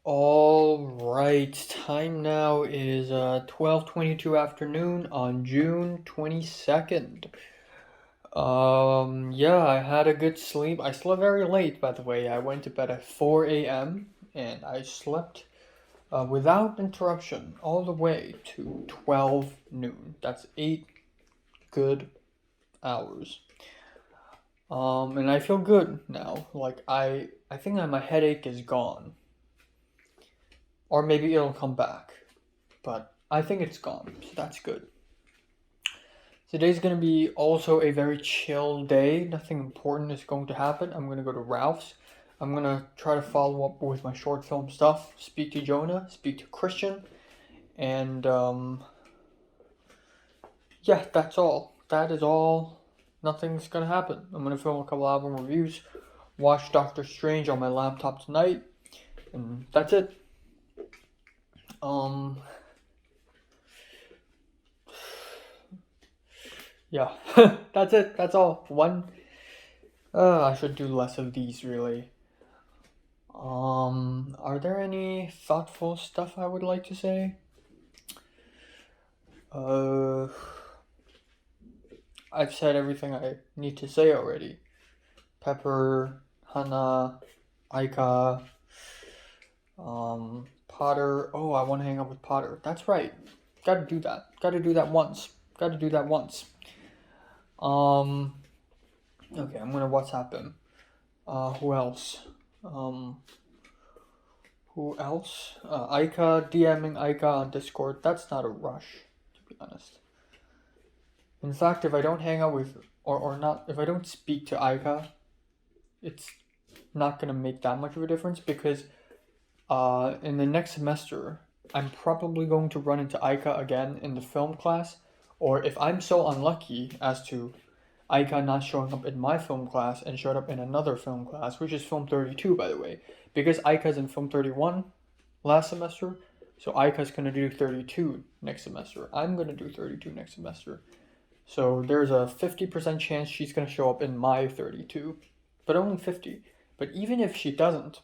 All right, time now is 12:22 afternoon on June 22nd. Yeah, I had a good sleep. I slept very late, by the way. I went to bed at 4 a.m. and I slept without interruption all the way to 12 noon. That's 8 good hours. And I feel good now. Like I think that my headache is gone, or maybe it'll come back. But I think it's gone, so that's good. Today's gonna be also a very chill day. Nothing important is going to happen. I'm gonna go to Ralph's. I'm gonna try to follow up with my short film stuff, speak to Jonah, speak to Christian, and yeah, that's all. That is all. Nothing's gonna happen. I'm gonna film a couple album reviews, watch Doctor Strange on my laptop tonight, and that's it. Um, yeah, that's it. That's all. I should do less of these really. Are there any thoughtful stuff I would like to say? Uh, I've said everything I need to say already. Pepper, Hannah, Aika, Potter. Oh, I want to hang out with Potter. That's right. Gotta do that. Gotta do that once. Gotta do that once. Um, okay, I'm gonna WhatsApp him. Who else? Um, who else? Aika, DMing Aika on Discord. That's not a rush, to be honest. In fact, if I don't hang out with, or not, if I don't speak to Aika, it's not gonna make that much of a difference because in the next semester, I'm probably going to run into Aika again in the film class, or if I'm so unlucky as to Aika not showing up in my film class and showed up in another film class, which is film 32, by the way, because Aika's in film 31 last semester, so Aika's gonna do 32 next semester. I'm gonna do 32 next semester. So there's a 50% chance she's gonna show up in my 32, but only 50. But even if she doesn't,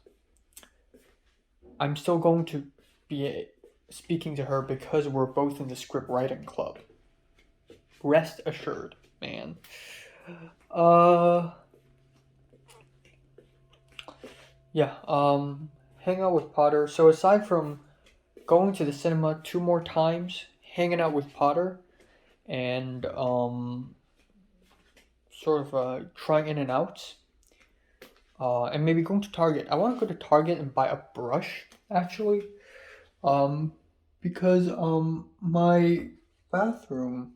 I'm still going to be speaking to her because we're both in the script writing club. Rest assured, man. Uh, yeah. Hang out with Potter. So aside from going to the cinema 2 more times, hanging out with Potter, and sort of trying in and outs, and maybe going to Target. I want to go to Target and buy a brush actually, um, because my bathroom,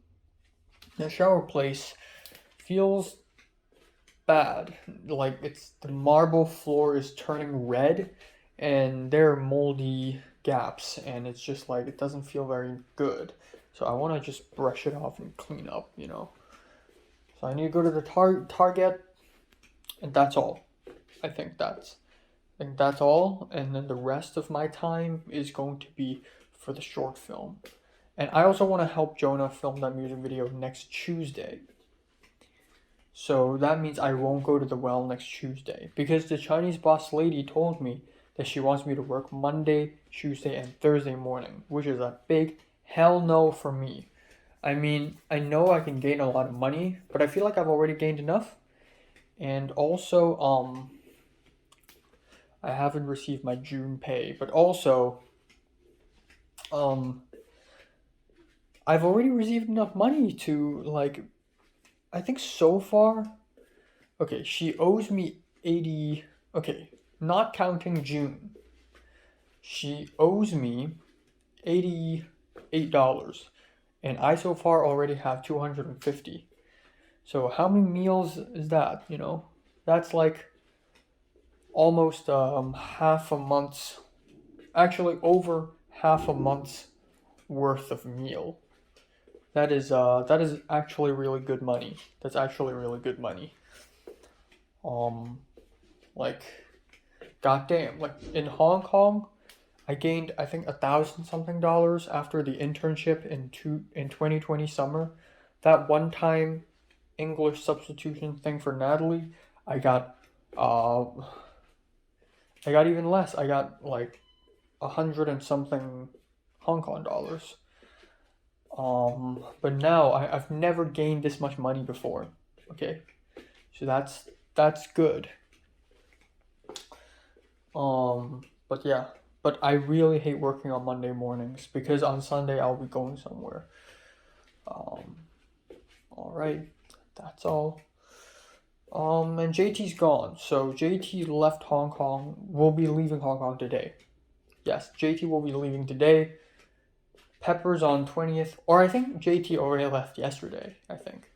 the shower place, feels bad. Like it's the marble floor is turning red, and there are moldy gaps, and it's just like it doesn't feel very good. So I want to just brush it off and clean up. So I need to go to the Target, and that's all. I think that's I think that's all, and then the rest of my time is going to be for the short film. And I also want to help Jonah film that music video next Tuesday. So that means I won't go to the well next Tuesday because the Chinese boss lady told me that she wants me to work Monday, Tuesday, and Thursday morning, which is a big hell no for me. I mean, I know I can gain a lot of money, but I feel like I've already gained enough. And also, I haven't received my June pay, but also, um, I've already received enough money to like, I think so far. Okay, she owes me 80. Okay, not counting June. She owes me $88, and I so far already have 250. So how many meals is that? That's like almost half a month's, actually over half a month's worth of meal. That is actually really good money. That's actually really good money. Um, like, goddamn, like in Hong Kong, I gained I think 1,000 something dollars after the internship in 2020 summer. That one time English substitution thing for Natalie, I got uh I got even less. I got like 100 and something Hong Kong dollars. But now I've never gained this much money before. Okay, so that's good. But yeah, but I really hate working on Monday mornings because on Sunday I'll be going somewhere. All right, that's all. And JT's gone, so JT left Hong Kong. Will be leaving Hong Kong today. Yes, JT will be leaving today. Pepper's on 20th, or I think JT already left yesterday, I think.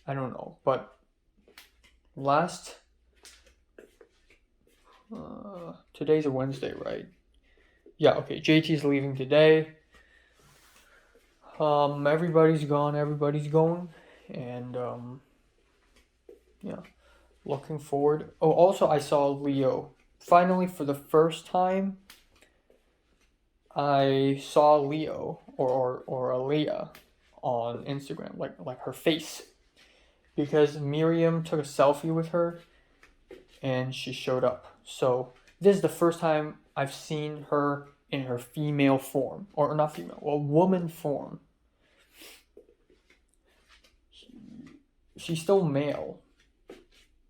I don't know, but today's a Wednesday, right? Yeah, okay, JT's leaving today. Everybody's gone, everybody's going, and yeah, looking forward. Oh, also I saw Leo. Finally, for the first time, I saw Leo or Aaliyah on Instagram, like her face, because Miriam took a selfie with her, and she showed up. So this is the first time I've seen her in her female form, or not female, well, woman form. She's still male,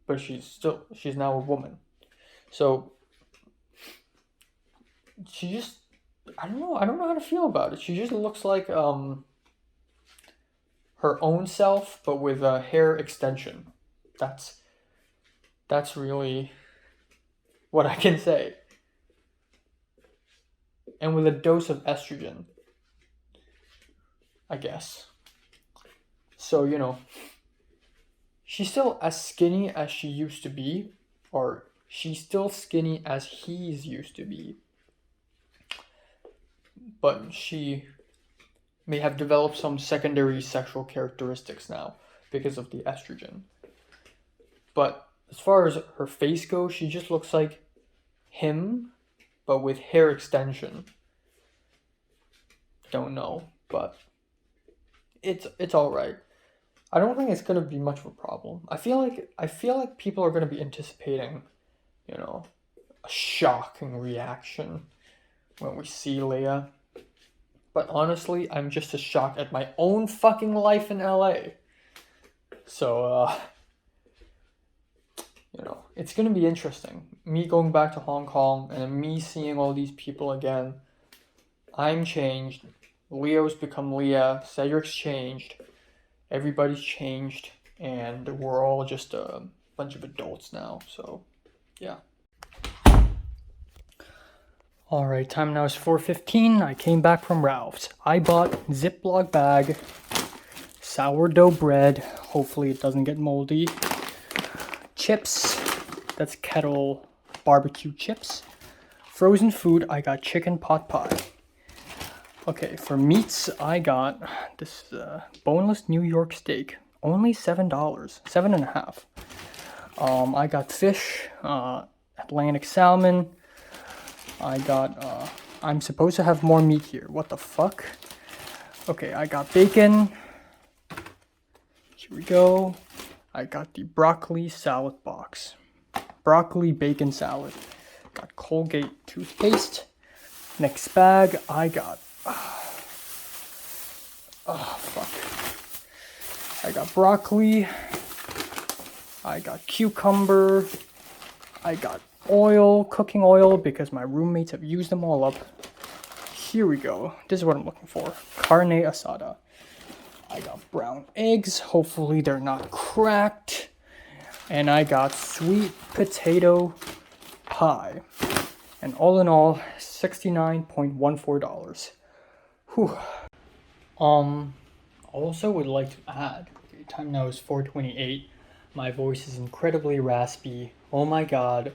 but she's now a woman. So she just, I don't know how to feel about it. She just looks like her own self, but with a hair extension. That's really what I can say. And with a dose of estrogen, I guess. So, you know, she's still as skinny as she used to be, or she's still skinny as he's used to be. But she may have developed some secondary sexual characteristics now because of the estrogen. But as far as her face goes, she just looks like him, but with hair extension. Don't know, but it's all right. I don't think it's gonna be much of a problem. I feel like people are gonna be anticipating, you know, a shocking reaction when we see Leia. But honestly, I'm just as shocked at my own fucking life in LA. So, you know, it's gonna be interesting. Me going back to Hong Kong and then me seeing all these people again. I'm changed. Leo's become Leah. Cedric's changed. Everybody's changed. And we're all just a bunch of adults now. So, yeah. Alright, time now is 4:15. I came back from Ralph's. I bought Ziploc bag, sourdough bread. Hopefully it doesn't get moldy. Chips. That's Kettle barbecue chips. Frozen food, I got chicken pot pie. Okay, for meats, I got this boneless New York steak. Only $7, $7.50. I got fish, Atlantic salmon. I got, I'm supposed to have more meat here. What the fuck? Okay, I got bacon. Here we go. I got the broccoli salad box. Broccoli bacon salad. Got Colgate toothpaste. Next bag, I got, I got broccoli. I got cucumber. I got oil, cooking oil, because my roommates have used them all up. Here we go. This is what I'm looking for. Carne asada. I got brown eggs. Hopefully they're not cracked. And I got sweet potato pie. And all in all, $69.14. Whew. Also would like to add, okay, time now is 4:28. My voice is incredibly raspy. Oh my god.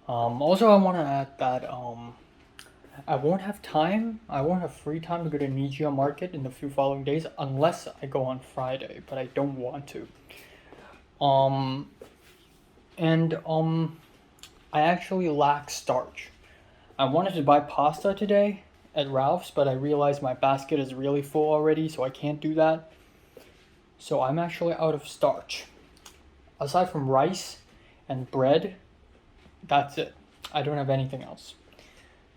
Also, I want to add that I won't have free time to go to Nijia Market in the few following days unless I go on Friday, but I don't want to. I actually lack starch. I wanted to buy pasta today at Ralph's, but I realized my basket is really full already, so I can't do that. So I'm actually out of starch. Aside from rice and bread, That's it. I don't have anything else.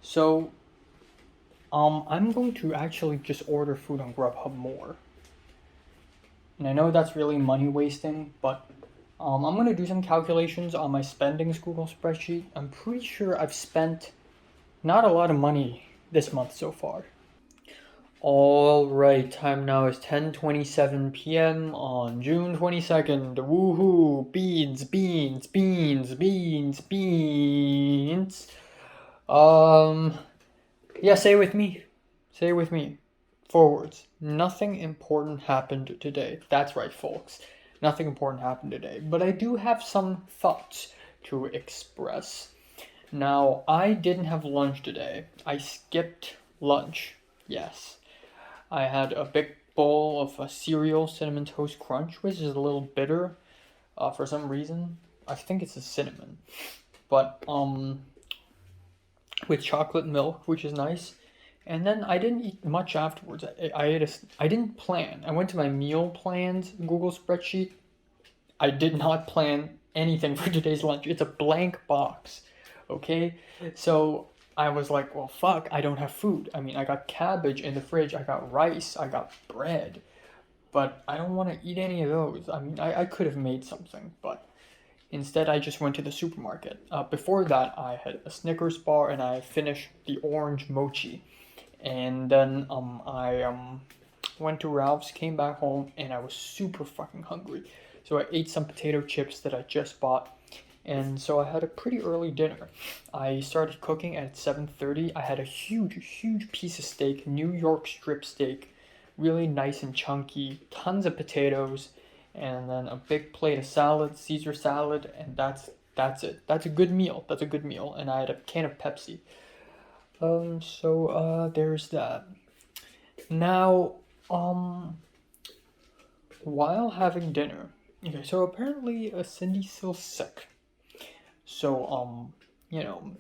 So, I'm going to actually just order food on Grubhub more. And I know that's really money wasting, but I'm going to do some calculations on my spendings Google spreadsheet. I'm pretty sure I've spent not a lot of money this month so far. All right, time now is 10:27 p.m. on June 22nd. Woohoo! Beans, beans, beans, beans, beans. Yeah, say it with me. Say it with me. Forwards. Nothing important happened today. That's right, folks. Nothing important happened today. But I do have some thoughts to express. Now, I didn't have lunch today. I skipped lunch. Yes. I had a big bowl of a cereal cinnamon toast crunch, which is a little bitter for some reason. I think it's the cinnamon. But with chocolate milk, which is nice. And then I didn't eat much afterwards. I didn't plan. I went to my meal plans Google spreadsheet. I did not plan anything for today's lunch. It's a blank box. Okay? So I was like, well, fuck, I don't have food. I mean, I got cabbage in the fridge, I got rice, I got bread, but I don't want to eat any of those. I mean, I could have made something, but instead I just went to the supermarket. Before that, I had a Snickers bar and I finished the orange mochi. And then I went to Ralph's, came back home, and I was super fucking hungry. So I ate some potato chips that I just bought, and so I had a pretty early dinner. I started cooking at 7:30. I had a huge piece of steak, New York strip steak, really nice and chunky, tons of potatoes, and then a big plate of salad, Caesar salad, and that's it. That's a good meal. That's a good meal. And I had a can of Pepsi. There's that. Now, um, while having dinner, okay, so apparently Cindy's still sick. So, you know,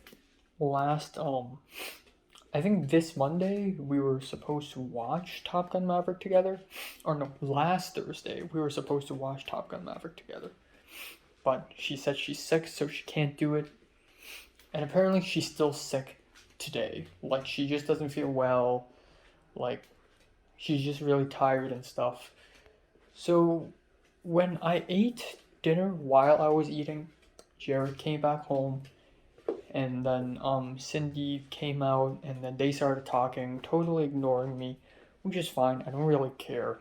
last, I think this Monday we were supposed to watch Top Gun Maverick together. Or no, last Thursday we were supposed to watch Top Gun Maverick together. But she said she's sick, so she can't do it. And apparently she's still sick today. Like, she just doesn't feel well. Like, she's just really tired and stuff. So, when I ate dinner while I was eating, Jared came back home, and then Cindy came out, and then they started talking, totally ignoring me, which is fine. I don't really care.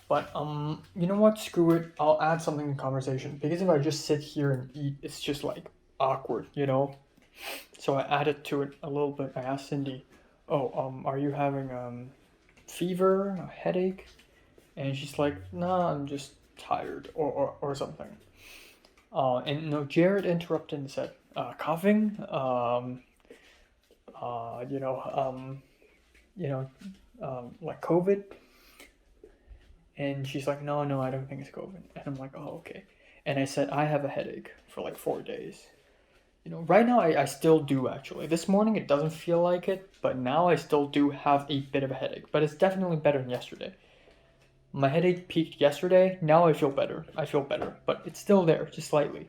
But you know what? Screw it. I'll add something in conversation because if I just sit here and eat, it's just like awkward, you know. So I added to it a little bit. I asked Cindy, "Oh, are you having fever, a headache?" And she's like, "Nah, I'm just tired or something." And no, Jared interrupted and said, "Coughing? Uh, you know, um, you know, like COVID?" And she's like, "No, no, I don't think it's COVID." And I'm like, "Oh, okay." And I said, "I have a headache for like 4 days." You know, right now I still do actually. This morning it doesn't feel like it, but now I still do have a bit of a headache. But it's definitely better than yesterday. My headache peaked yesterday. Now I feel better. I feel better, but it's still there, just slightly.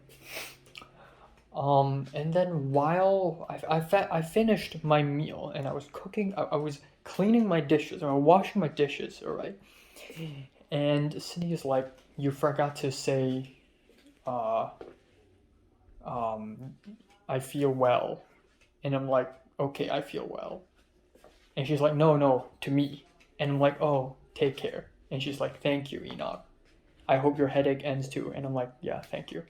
And then while I finished my meal and I was cooking, I was cleaning my dishes, or washing my dishes, all right? And Cindy is like, "You forgot to say, uh, um, I feel well." And I'm like, "Okay, I feel well." And she's like, "No, no, to me." And I'm like, "Oh, take care." And she's like, "Thank you, Enoch. I hope your headache ends too." And I'm like, "Yeah, thank you."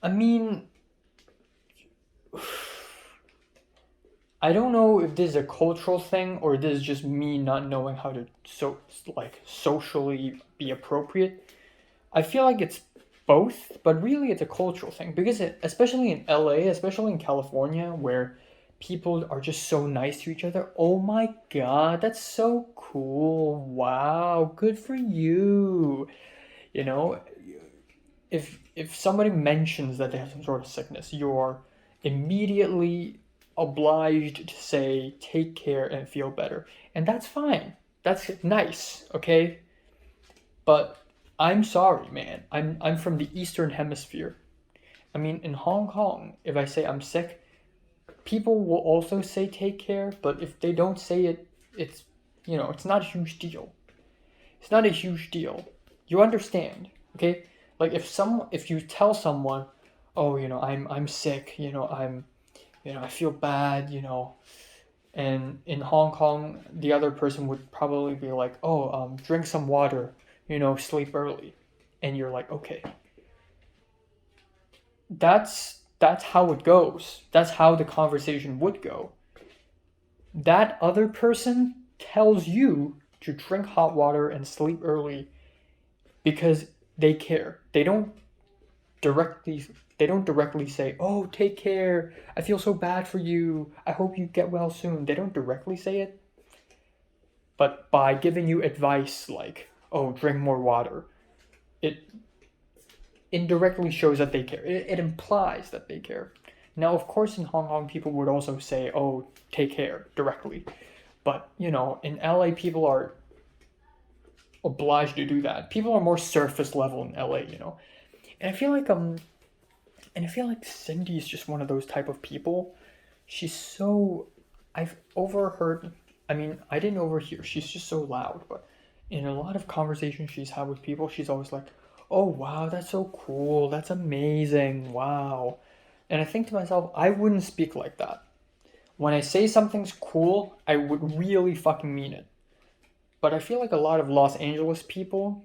I mean, I don't know if this is a cultural thing or this is just me not knowing how to socially be appropriate. I feel like it's both, but really it's a cultural thing because especially in LA, especially in California, where people are just so nice to each other. Oh my god, that's so cool! Wow, good for you. You know, if somebody mentions that they have some sort of sickness, you're immediately obliged to say take care and feel better, and that's fine. That's nice, okay? But I'm sorry, man. I'm from the Eastern Hemisphere. I mean, in Hong Kong, if I say I'm sick, people will also say take care, but if they don't say it, it's, it's not a huge deal. It's not a huge deal. You understand, okay? Like if you tell someone, oh, I'm sick, I feel bad, and in Hong Kong, the other person would probably be like, oh, drink some water, sleep early, and you're like, okay, that's how it goes. That's how the conversation would go. That other person tells you to drink hot water and sleep early because they care. Directly they don't directly say, "Oh, take care. I feel so bad for you. I hope you get well soon." They don't directly say it, but by giving you advice like, "Oh, drink more water," it indirectly shows that they care. It implies that they care. Now, of course, in Hong Kong, people would also say, "Oh, take care," directly. But, in LA, people are obliged to do that. People are more surface level in LA. And I feel like Cindy is just one of those type of people. She's so I've overheard I mean, I didn't overhear. She's just so loud, but in a lot of conversations she's had with people, she's always like, "Oh, wow, that's so cool. That's amazing. Wow." And I think to myself, I wouldn't speak like that. When I say something's cool, I would really fucking mean it. But I feel like a lot of Los Angeles people,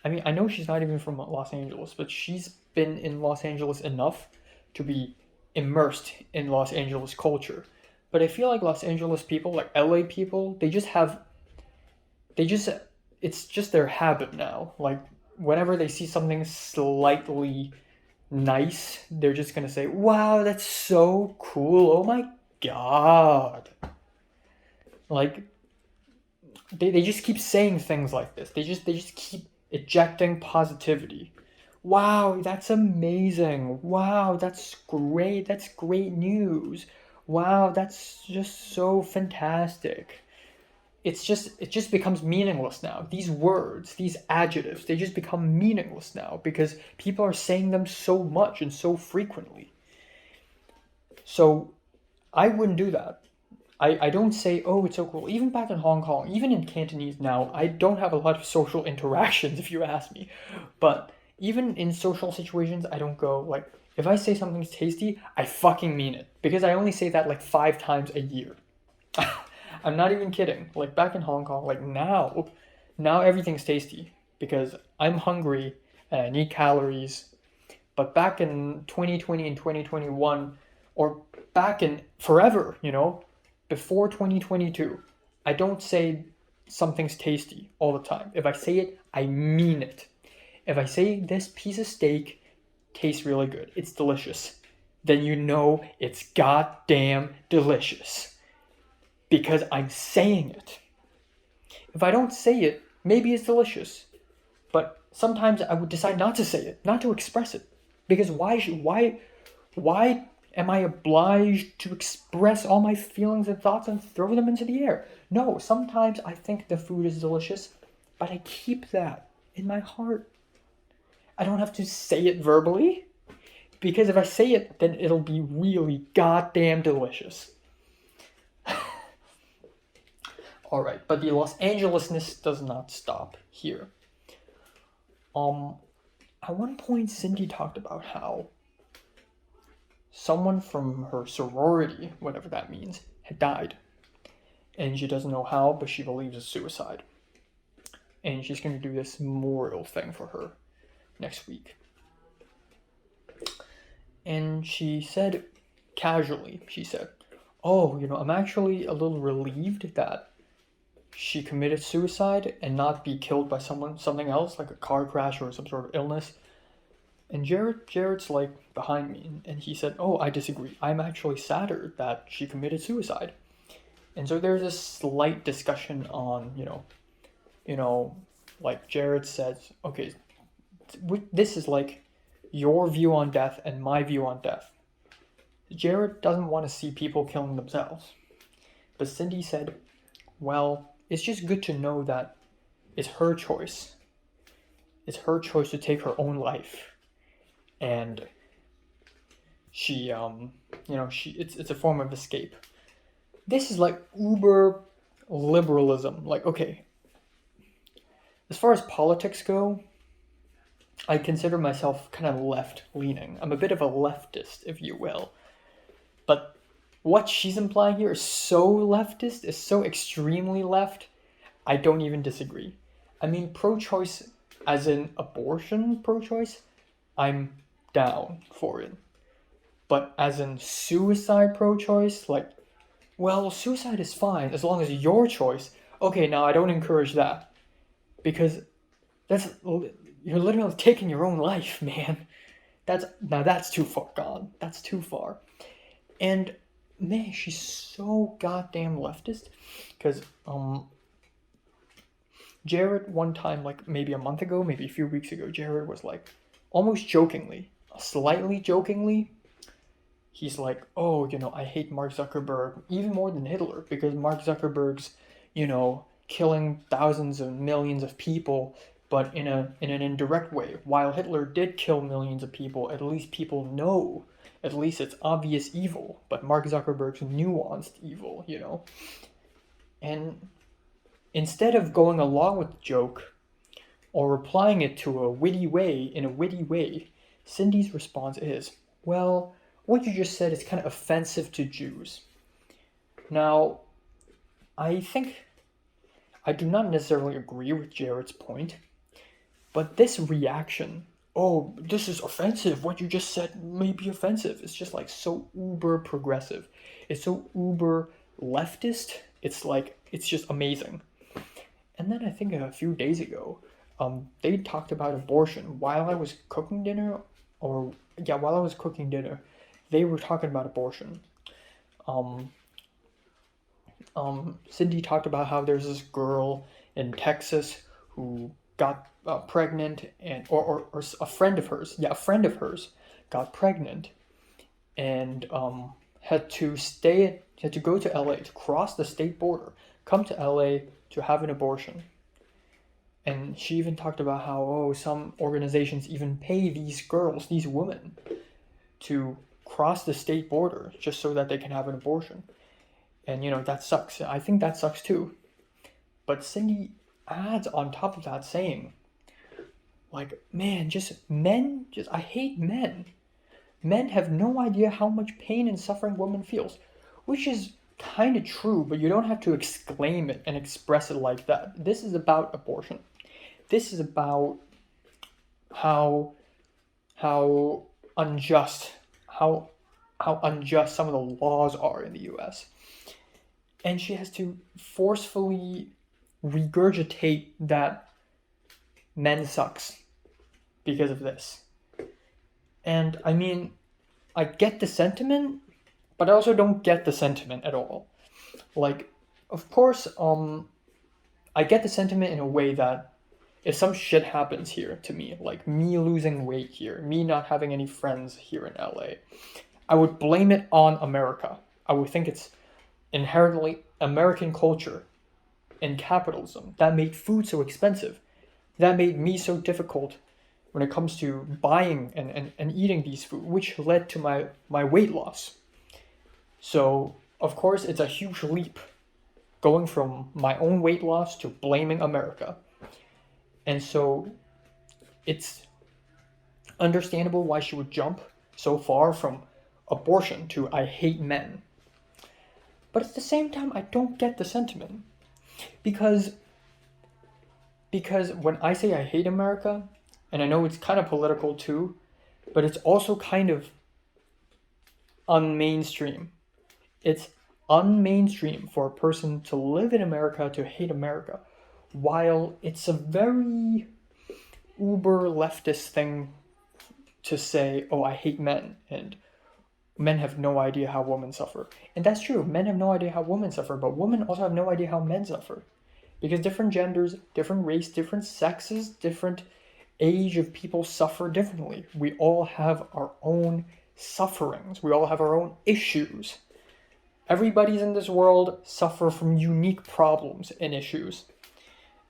I mean, I know she's not even from Los Angeles, but she's been in Los Angeles enough to be immersed in Los Angeles culture. But I feel like Los Angeles people, like LA people, they just, it's just their habit now. Like, whenever they see something slightly nice, they're just gonna say, "Wow, that's so cool. Oh my god." Like, they just keep saying things like this. They just keep ejecting positivity. Wow, that's amazing. Wow, that's great. That's great news. Wow, that's just so fantastic. It just becomes meaningless now. These words, these adjectives, they just become meaningless now because people are saying them so much and so frequently. So I wouldn't do that. I don't say, oh, it's so cool. Even back in Hong Kong, even in Cantonese now, I don't have a lot of social interactions, if you ask me. But even in social situations, I don't go, like, if I say something's tasty, I fucking mean it. Because I only say that like 5 times a year. I'm not even kidding. Like, back in Hong Kong, like, now everything's tasty. Because I'm hungry and I need calories. But back in 2020 and 2021, or back in forever, before 2022, I don't say something's tasty all the time. If I say it, I mean it. If I say this piece of steak tastes really good, it's delicious, then you know it's goddamn delicious. Because I'm saying it. If I don't say it, maybe it's delicious. But sometimes I would decide not to say it, not to express it. Because why am I obliged to express all my feelings and thoughts and throw them into the air? No, sometimes I think the food is delicious, but I keep that in my heart. I don't have to say it verbally, because if I say it, then it'll be really goddamn delicious. Alright, but the Los Angelesness does not stop here. At one point, Cindy talked about how someone from her sorority, whatever that means, had died. And she doesn't know how, but she believes it's suicide. And she's going to do this memorial thing for her next week. And she said, casually, "Oh, I'm actually a little relieved that she committed suicide and not be killed by something else, like a car crash or some sort of illness." And Jared's like behind me, and he said, "Oh, I disagree. I'm actually sadder that she committed suicide." And so there's a slight discussion on, like Jared says, okay, this is like your view on death and my view on death. Jared doesn't want to see people killing themselves. But Cindy said, well, it's just good to know that it's her choice. It's her choice to take her own life. And she it's a form of escape. This is like uber liberalism. Like, okay, as far as politics go, I consider myself kind of left leaning. I'm a bit of a leftist, if you will. But what she's implying here is so leftist, is so extremely left, I don't even disagree. I mean, pro choice, as in abortion pro choice, I'm down for it. But as in suicide pro choice, like, well, suicide is fine as long as your choice. Okay, now I don't encourage that. Because you're literally taking your own life, man. That's too far gone. That's too far. And man, she's so goddamn leftist. Because Jared one time, like maybe a month ago, maybe a few weeks ago, Jared was like, almost jokingly, slightly jokingly, he's like, oh, I hate Mark Zuckerberg even more than Hitler because Mark Zuckerberg's, killing thousands of millions of people, but in an indirect way. While Hitler did kill millions of people, at least people know. At least it's obvious evil, but Mark Zuckerberg's nuanced evil. And instead of going along with the joke or replying it to in a witty way, Cindy's response is, well, what you just said is kind of offensive to Jews. Now, I think I do not necessarily agree with Jared's point, but this reaction, oh, this is offensive, what you just said may be offensive, it's just like so uber progressive. It's so uber leftist. It's just amazing. And then I think a few days ago, they talked about abortion while I was cooking dinner, while I was cooking dinner, they were talking about abortion. Cindy talked about how there's this girl in Texas who got pregnant, or a friend of hers, got pregnant, and had to go to LA, to cross the state border, come to LA to have an abortion. And she even talked about how, some organizations even pay these women, to cross the state border just so that they can have an abortion. And, that sucks. I think that sucks too. But Cindy adds on top of that saying, like, man, I hate men. Men have no idea how much pain and suffering women feels, which is kind of true, but you don't have to exclaim it and express it like that. This is about abortion. This is about how unjust some of the laws are in the US. And she has to forcefully regurgitate that men sucks because of this. And I mean, I get the sentiment, but I also don't get the sentiment at all. Like, of course, I get the sentiment in a way that if some shit happens here to me, like me losing weight here, me not having any friends here in LA, I would blame it on America. I would think it's inherently American culture and capitalism that made food so expensive, that made me so difficult when it comes to buying and eating these food, which led to my weight loss. So, of course, it's a huge leap going from my own weight loss to blaming America. And so it's understandable why she would jump so far from abortion to I hate men. But at the same time, I don't get the sentiment. Because when I say I hate America, and I know it's kind of political too, but it's also kind of unmainstream. It's unmainstream for a person to live in America to hate America, while it's a very uber leftist thing to say, oh, I hate men, and men have no idea how women suffer. And that's true, men have no idea how women suffer, but women also have no idea how men suffer. Because different genders, different race, different sexes, different age of people suffer differently. We all have our own sufferings. We all have our own issues. Everybody's in this world suffer from unique problems and issues.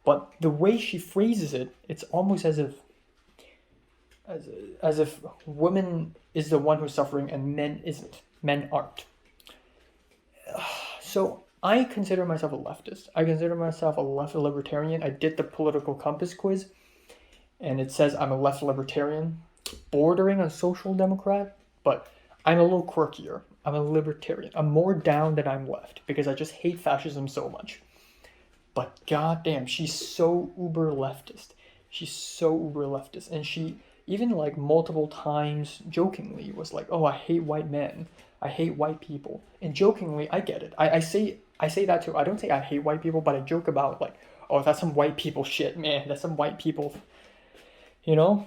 But the way she phrases it, it's almost as if as if women is the one who's suffering and men isn't. Men aren't. So I consider myself a leftist. I consider myself a left libertarian. I did the political compass quiz, and it says I'm a left libertarian, bordering on social democrat, but I'm a little quirkier. I'm a libertarian. I'm more down than I'm left because I just hate fascism so much. But goddamn, she's so uber leftist. She's so uber leftist, and she even like multiple times jokingly was like, "Oh, I hate white men. I hate white people." And jokingly, I get it. I say that too. I don't say I hate white people, but I joke about like, "Oh, that's some white people shit, man. That's some white people," you know.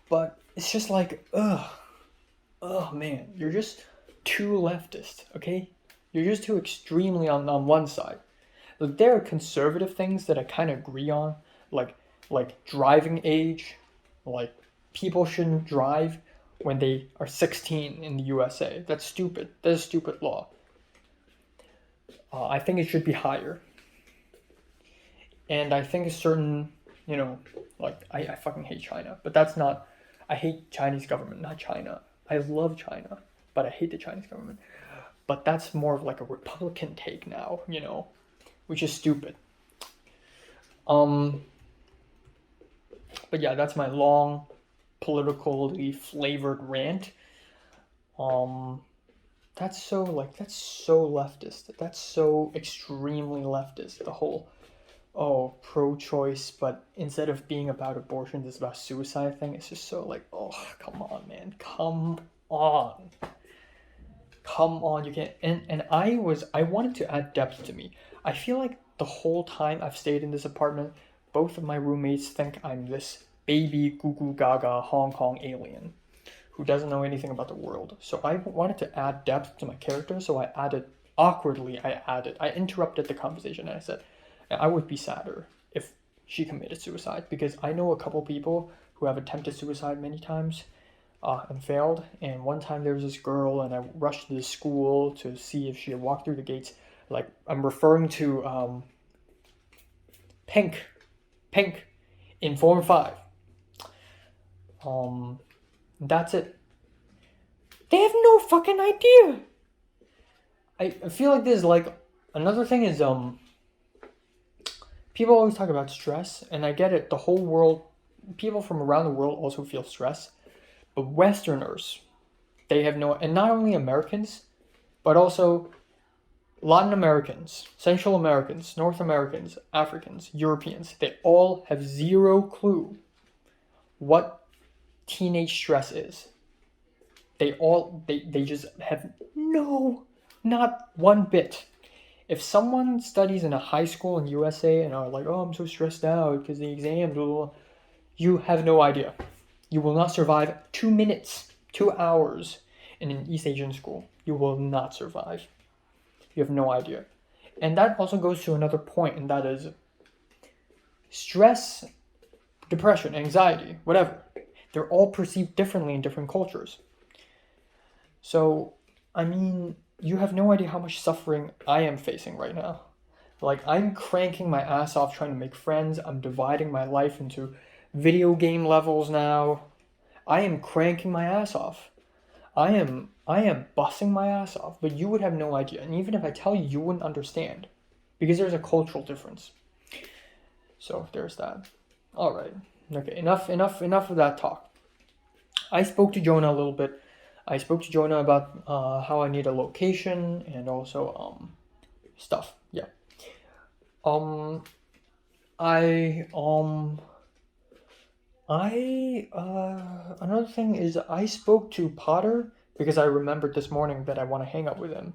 But it's just like, oh man, you're just too leftist, okay? You're just too extremely on one side. Like, there are conservative things that I kind of agree on, like driving age, like people shouldn't drive when they are 16 in the USA. That's stupid. That's a stupid law. I think it should be higher. And I think a certain, like I fucking hate China, but that's not. I hate Chinese government, not China. I love China, but I hate the Chinese government. But that's more of like a Republican take now, which is stupid. But yeah, that's my long, politically flavored rant. That's so leftist. That's so extremely leftist. The whole pro-choice, but instead of being about abortion, it's about suicide thing. It's just so like, oh, come on, man, come on. You can't. And I wanted to add depth to me. I feel like the whole time I've stayed in this apartment, both of my roommates think I'm this baby goo goo gaga Hong Kong alien who doesn't know anything about the world. So I wanted to add depth to my character, so I interrupted the conversation and I said, I would be sadder if she committed suicide, because I know a couple people who have attempted suicide many times and failed. And one time there was this girl, and I rushed to the school to see if she had walked through the gates. Like, I'm referring to Pink in Form 5. That's it. They have no fucking idea. I feel like there's like another thing is people always talk about stress, and I get it. The whole world, people from around the world also feel stress, but Westerners, they have no, and not only Americans, but also Latin Americans, Central Americans, North Americans, Africans, Europeans, they all have zero clue what teenage stress is. They just have not one bit. If someone studies in a high school in USA and are like, oh, I'm so stressed out because the exam, blah, blah, blah, you have no idea. You will not survive 2 minutes, 2 hours in an East Asian school. You will not survive. You have no idea. And that also goes to another point, and that is stress, depression, anxiety, whatever. They're all perceived differently in different cultures. So, I mean, you have no idea how much suffering I am facing right now. Like, I'm cranking my ass off trying to make friends. I'm dividing my life into video game levels now. I am cranking my ass off. I am busting my ass off, but you would have no idea. And even if I tell you, you wouldn't understand, because there's a cultural difference. So there's that. All right. Okay, enough of that talk. I spoke to Jonah a little bit. I spoke to Jonah about how I need a location and also stuff. Yeah. Another thing is I spoke to Potter because I remembered this morning that I want to hang out with him.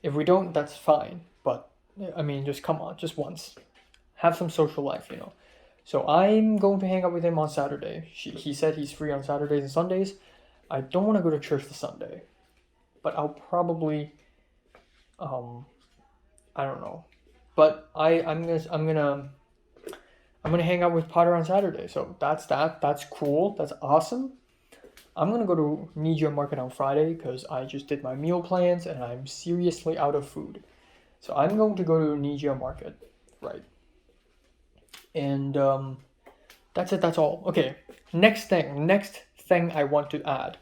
If we don't, that's fine. But I mean, just come on, just once. Have some social life, So I'm going to hang out with him on Saturday. He said he's free on Saturdays and Sundays. I don't want to go to church this Sunday, but I'll probably, I don't know. But I'm gonna hang out with Potter on Saturday. So that's that. That's cool. That's awesome. I'm gonna go to Nijia Market on Friday because I just did my meal plans and I'm seriously out of food. So I'm going to go to Nijia Market, right? And That's it, that's all. Okay, next thing I want to add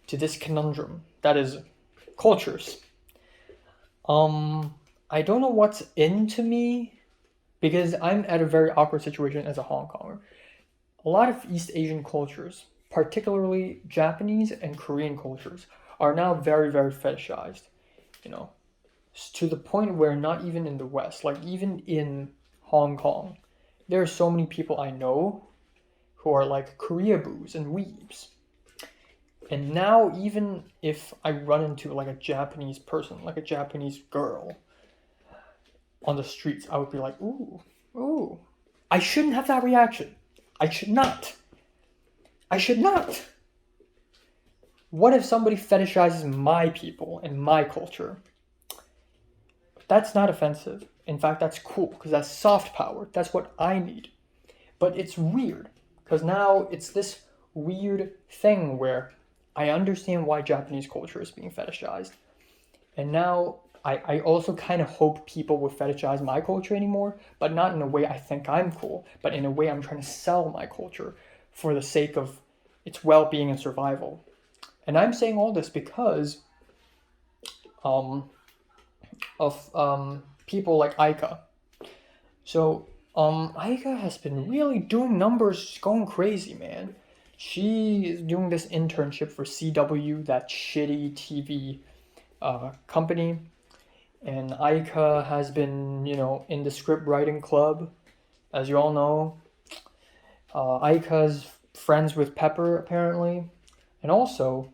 to this conundrum, that is cultures. I don't know what's into me because I'm at a very awkward situation as a Hong Konger. A lot of East Asian cultures, particularly Japanese and Korean cultures, are now very, very fetishized. You know, to the point where not even in the West, like even in Hong Kong, there are so many people I know who are like Koreaboos and weebs. And now even if I run into like a Japanese person, like a Japanese girl on the streets, I would be like, ooh, ooh. I shouldn't have that reaction. I should not. I should not. What if somebody fetishizes my people and my culture? That's not offensive. In fact, that's cool because that's soft power. That's what I need. But it's weird because now it's this weird thing where I understand why Japanese culture is being fetishized. And now I also kind of hope people will fetishize my culture anymore, but not in a way I think I'm cool, but in a way I'm trying to sell my culture for the sake of its well-being and survival. And I'm saying all this because of people like Aika. So Aika has been really doing numbers, going crazy, man. She is doing this internship for CW, that shitty TV company. And Aika has been, in the script writing club, as you all know. Aika's friends with Pepper, apparently. And also,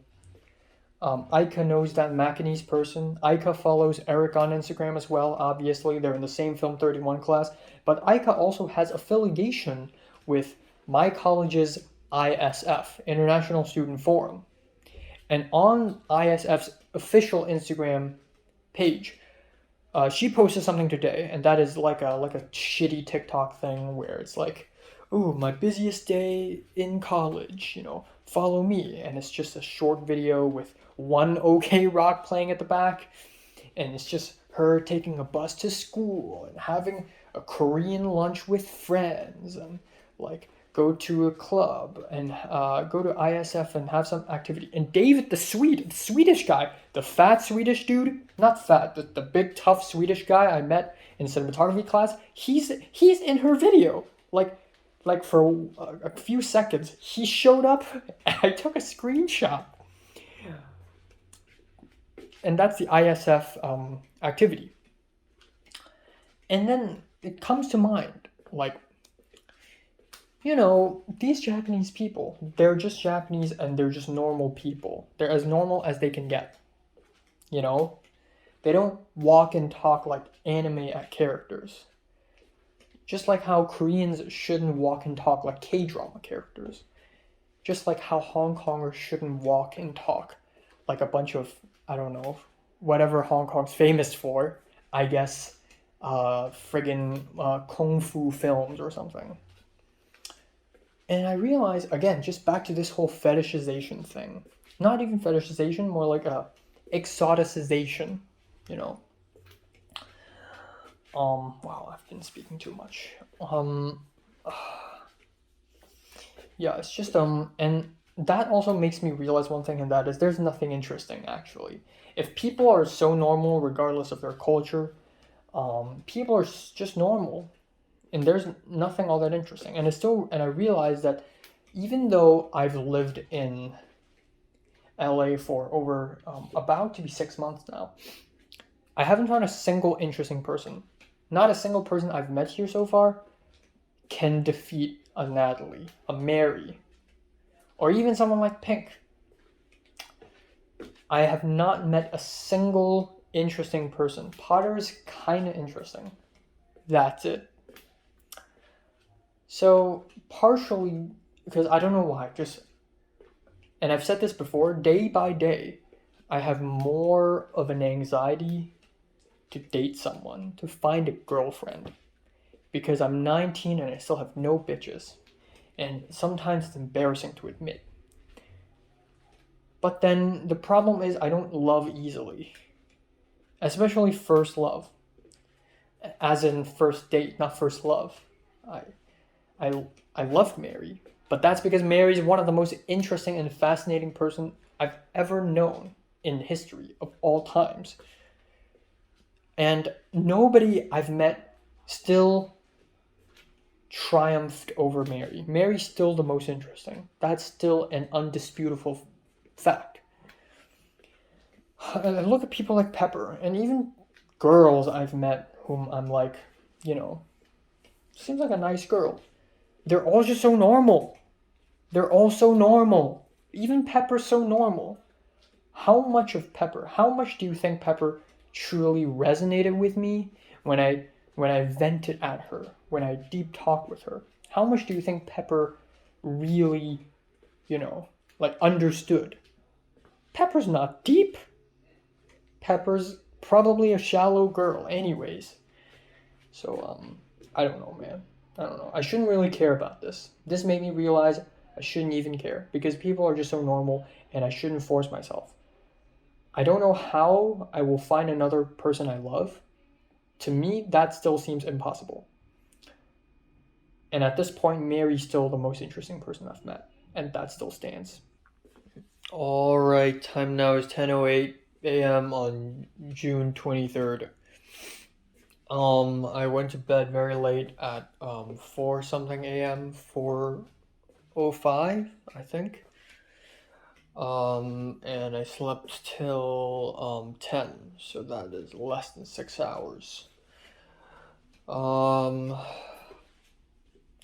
Aika knows that Macanese person. Aika follows Eric on Instagram as well, obviously. They're in the same Film 31 class. But Aika also has affiliation with my college's ISF, International Student Forum. And on ISF's official Instagram page, she posted something today, and that is like a shitty TikTok thing where it's like, ooh, my busiest day in college, follow me. And it's just a short video with one OK Rock playing at the back, and it's just her taking a bus to school and having a Korean lunch with friends and like go to a club and go to ISF and have some activity. And David, the Swedish guy, the fat Swedish dude, not fat, the big tough Swedish guy I met in cinematography class, he's in her video. Like for a few seconds, he showed up and I took a screenshot. And that's the ISF activity. And then it comes to mind, like, these Japanese people, they're just Japanese and they're just normal people. They're as normal as they can get. They don't walk and talk like anime characters. Just like how Koreans shouldn't walk and talk like K-drama characters. Just like how Hong Kongers shouldn't walk and talk like a bunch of, I don't know, whatever Hong Kong's famous for. I guess friggin' kung fu films or something. And I realized, again, just back to this whole fetishization thing. Not even fetishization, more like a exoticization, Wow, I've been speaking too much. Yeah, it's just, and that also makes me realize one thing, and that is there's nothing interesting, actually. If people are so normal, regardless of their culture, people are just normal. And there's nothing all that interesting. And I realized that even though I've lived in LA for over about to be 6 months now, I haven't found a single interesting person. Not a single person I've met here so far can defeat a Natalie, a Mary, or even someone like Pink. I have not met a single interesting person. Potter is kind of interesting. That's it. So, partially, because I don't know why, and I've said this before, day by day, I have more of an anxiety to date someone, to find a girlfriend, because I'm 19 and I still have no bitches, and sometimes it's embarrassing to admit. But then the problem is I don't love easily, especially first love, as in first date, not first love. I loved Mary, but that's because Mary's one of the most interesting and fascinating person I've ever known in history of all times. And nobody I've met still triumphed over Mary. Mary's still the most interesting. That's still an undisputable fact. And look at people like Pepper, and even girls I've met whom I'm like, seems like a nice girl. They're all just so normal. They're all so normal. Even Pepper's so normal. How much do you think Pepper truly resonated with me when I vented at her, when I deep talked with her? How much do you think Pepper really, understood? Pepper's not deep. Pepper's probably a shallow girl anyways. So, I don't know, man. I don't know. I shouldn't really care about this. This made me realize I shouldn't even care because people are just so normal and I shouldn't force myself. I don't know how I will find another person I love. To me, that still seems impossible. And at this point, Mary's still the most interesting person I've met. And that still stands. Alright, time now is 10:08 a.m. on June 23rd. I went to bed very late at 4 something a.m. 4:05, I think. And I slept till 10, so that is less than 6 hours.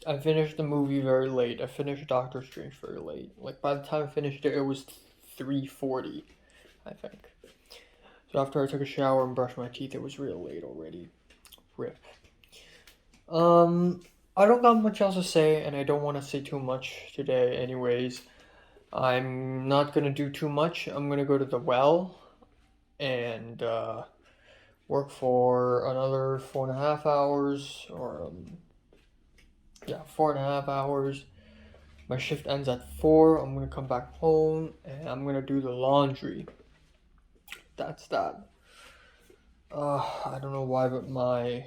I finished the movie very late. I finished Doctor Strange very late. Like, by the time I finished it, it was 3:40, I think. So after I took a shower and brushed my teeth, it was real late already. Rip. I don't got much else to say, and I don't want to say too much today anyways. I'm not gonna do too much. I'm gonna go to the well and work for another 4.5 hours, or 4.5 hours. My shift ends at 4. I'm gonna come back home and I'm gonna do the laundry. That's that. I don't know why, but my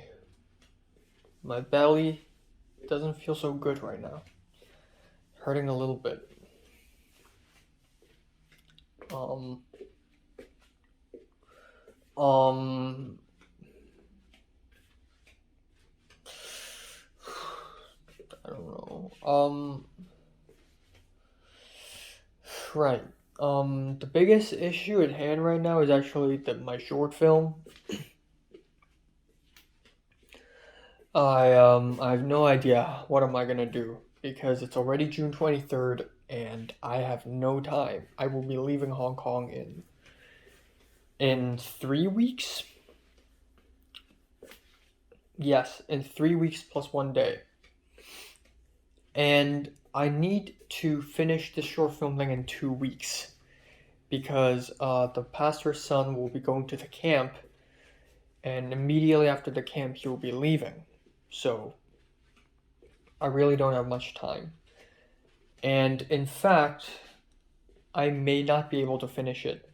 belly doesn't feel so good right now. Hurting a little bit. I don't know. Right. The biggest issue at hand right now is actually my short film. I have no idea what am I gonna do because it's already June 23rd and I have no time. I will be leaving Hong Kong in 3 weeks. Yes, in 3 weeks plus 1 day. And I need to finish this short film thing in 2 weeks because the pastor's son will be going to the camp, and immediately after the camp he will be leaving. So I really don't have much time. And in fact, I may not be able to finish it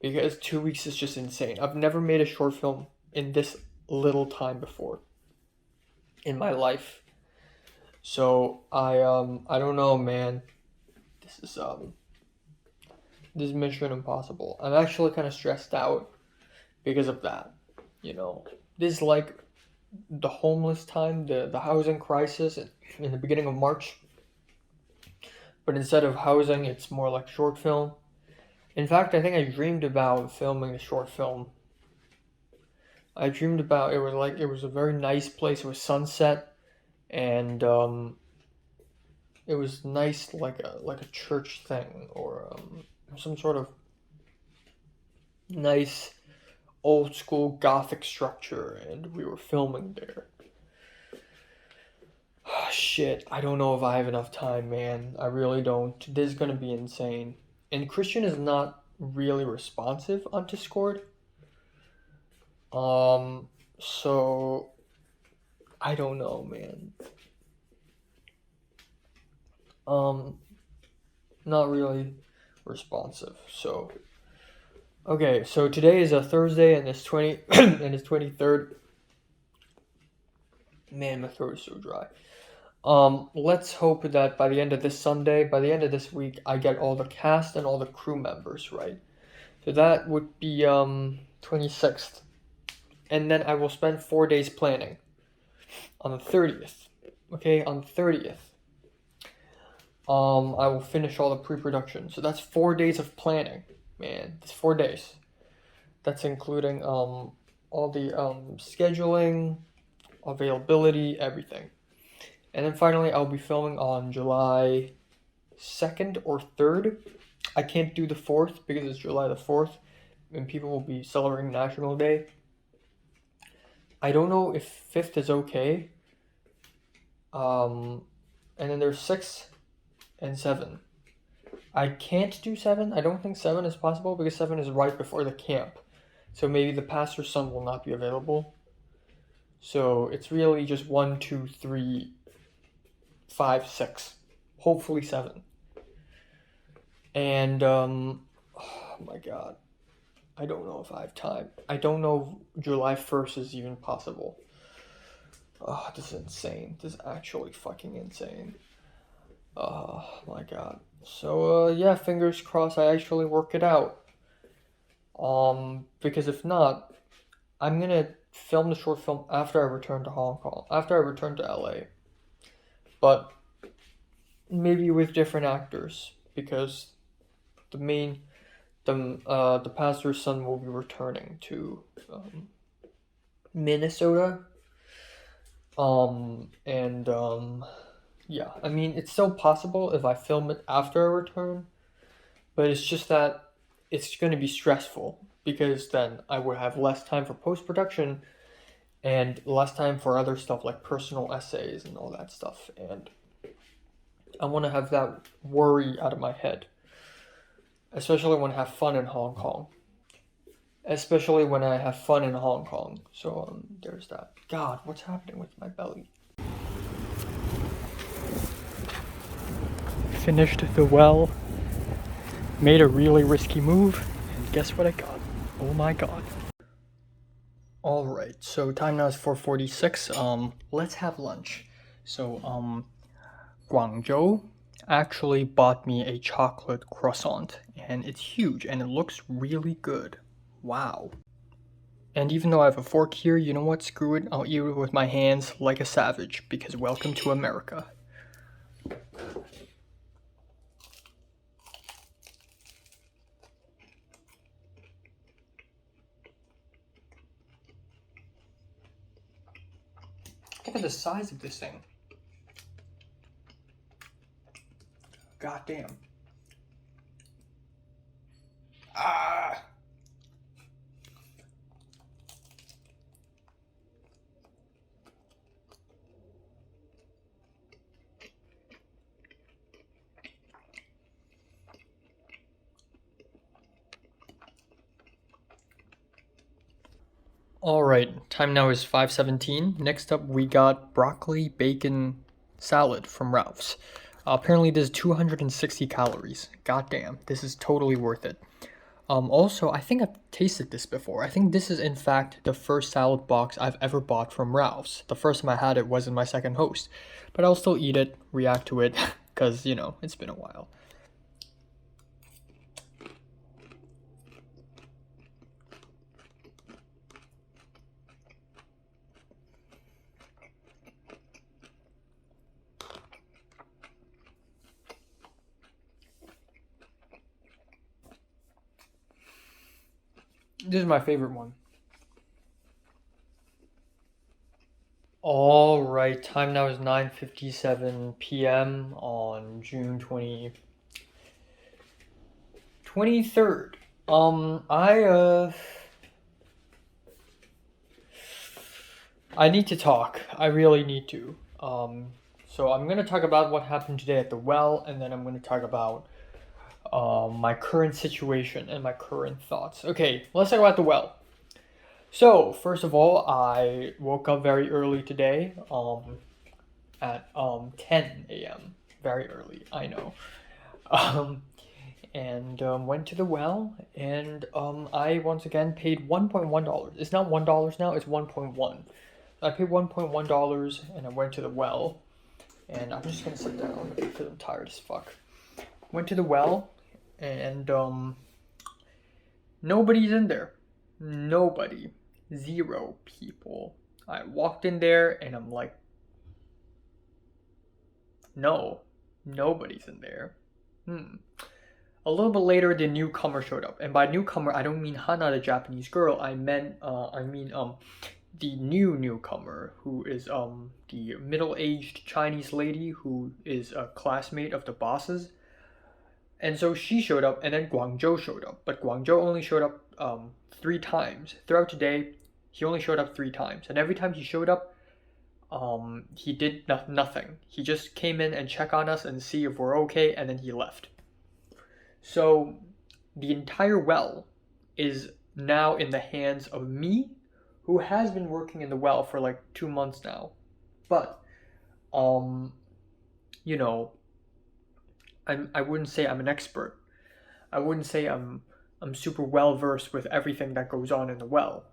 because 2 weeks is just insane. I've never made a short film in this little time before in my life. So I don't know, man. This is Mission Impossible. I'm actually kind of stressed out because of that. This is like the homeless time, the housing crisis in the beginning of March. But instead of housing, it's more like short film. In fact, I think I dreamed about filming a short film. I dreamed about it was a very nice place. It was sunset, and it was nice, like a church thing or some sort of nice old school Gothic structure, and we were filming there. Shit, I don't know if I have enough time, man. I really don't. This is gonna be insane. And Christian is not really responsive on Discord. So I don't know, man. Not really responsive. So okay, so today is a Thursday and it's 23rd. Man, my throat is so dry. Let's hope that by the end of this Sunday, by the end of this week, I get all the cast and all the crew members right. So that would be 26th. And then I will spend 4 days planning on the 30th. Okay, on the 30th. I will finish all the pre-production. So that's 4 days of planning. Man, it's 4 days. That's including all the scheduling, availability, everything. And then finally, I'll be filming on July 2nd or 3rd. I can't do the 4th because it's July the 4th and people will be celebrating National Day. I don't know if 5th is okay. And then there's 6 and 7. I can't do 7. I don't think 7 is possible because 7 is right before the camp. So maybe the pastor's son will not be available. So it's really just 1, 2, 3, 5, 6. Hopefully 7. And, oh my god. I don't know if I have time. I don't know if July 1st is even possible. Oh, this is insane. This is actually fucking insane. Oh my god. So, yeah, fingers crossed I actually work it out. Because if not, I'm gonna film the short film after I return to Hong Kong, after I return to LA. But maybe with different actors, because the pastor's son will be returning to Minnesota. Yeah, I mean, it's still possible if I film it after I return, but it's just that it's going to be stressful because then I would have less time for post-production and less time for other stuff like personal essays and all that stuff. And I want to have that worry out of my head, especially when I have fun in Hong Kong. So there's that. God, what's happening with my belly? Finished the well, made a really risky move, and guess what I got? Oh my god. Alright, so time now is 4:46. Let's have lunch. So, Guangzhou actually bought me a chocolate croissant, and it's huge, and it looks really good. Wow. And even though I have a fork here, you know what? Screw it, I'll eat it with my hands like a savage, because welcome to America. Look at the size of this thing. God damn. Ah! Alright, time now is 5:17. Next up, we got broccoli bacon salad from Ralph's. Apparently, this is 260 calories. Goddamn, this is totally worth it. Also, I think I've tasted this before. I think this is, in fact, the first salad box I've ever bought from Ralph's. The first time I had it was in my second host. But I'll still eat it, react to it, because, you know, it's been a while. This is my favorite one. All right, time now is 9:57 p.m. on June 23rd. I need to talk. I really need to. So I'm gonna talk about what happened today at the well, and then I'm gonna talk about my current situation and my current thoughts. Okay, let's talk about the well. So, first of all, I woke up very early today, at 10 a.m. Very early, I know. And went to the well, and I once again paid $1.1. It's not $1 now, it's 1.1 I paid $1.1 and I went to the well. And I'm just gonna sit down because I'm tired as fuck. Went to the well, and nobody's in there. Nobody. Zero people. I walked in there and I'm like, no, nobody's in there. A little bit later, the newcomer showed up, and by newcomer, I don't mean Hana, the Japanese girl. I mean the newcomer, who is the middle-aged Chinese lady who is a classmate of the boss's. And so she showed up, and then Guangzhou showed up. But Guangzhou only showed up 3 times throughout the day. He only showed up 3 times, and every time he showed up, he did nothing. He just came in and checked on us and see if we're okay, and then he left. So the entire well is now in the hands of me, who has been working in the well for like 2 months now. But you know, I wouldn't say I'm an expert. I wouldn't say I'm super well versed with everything that goes on in the well.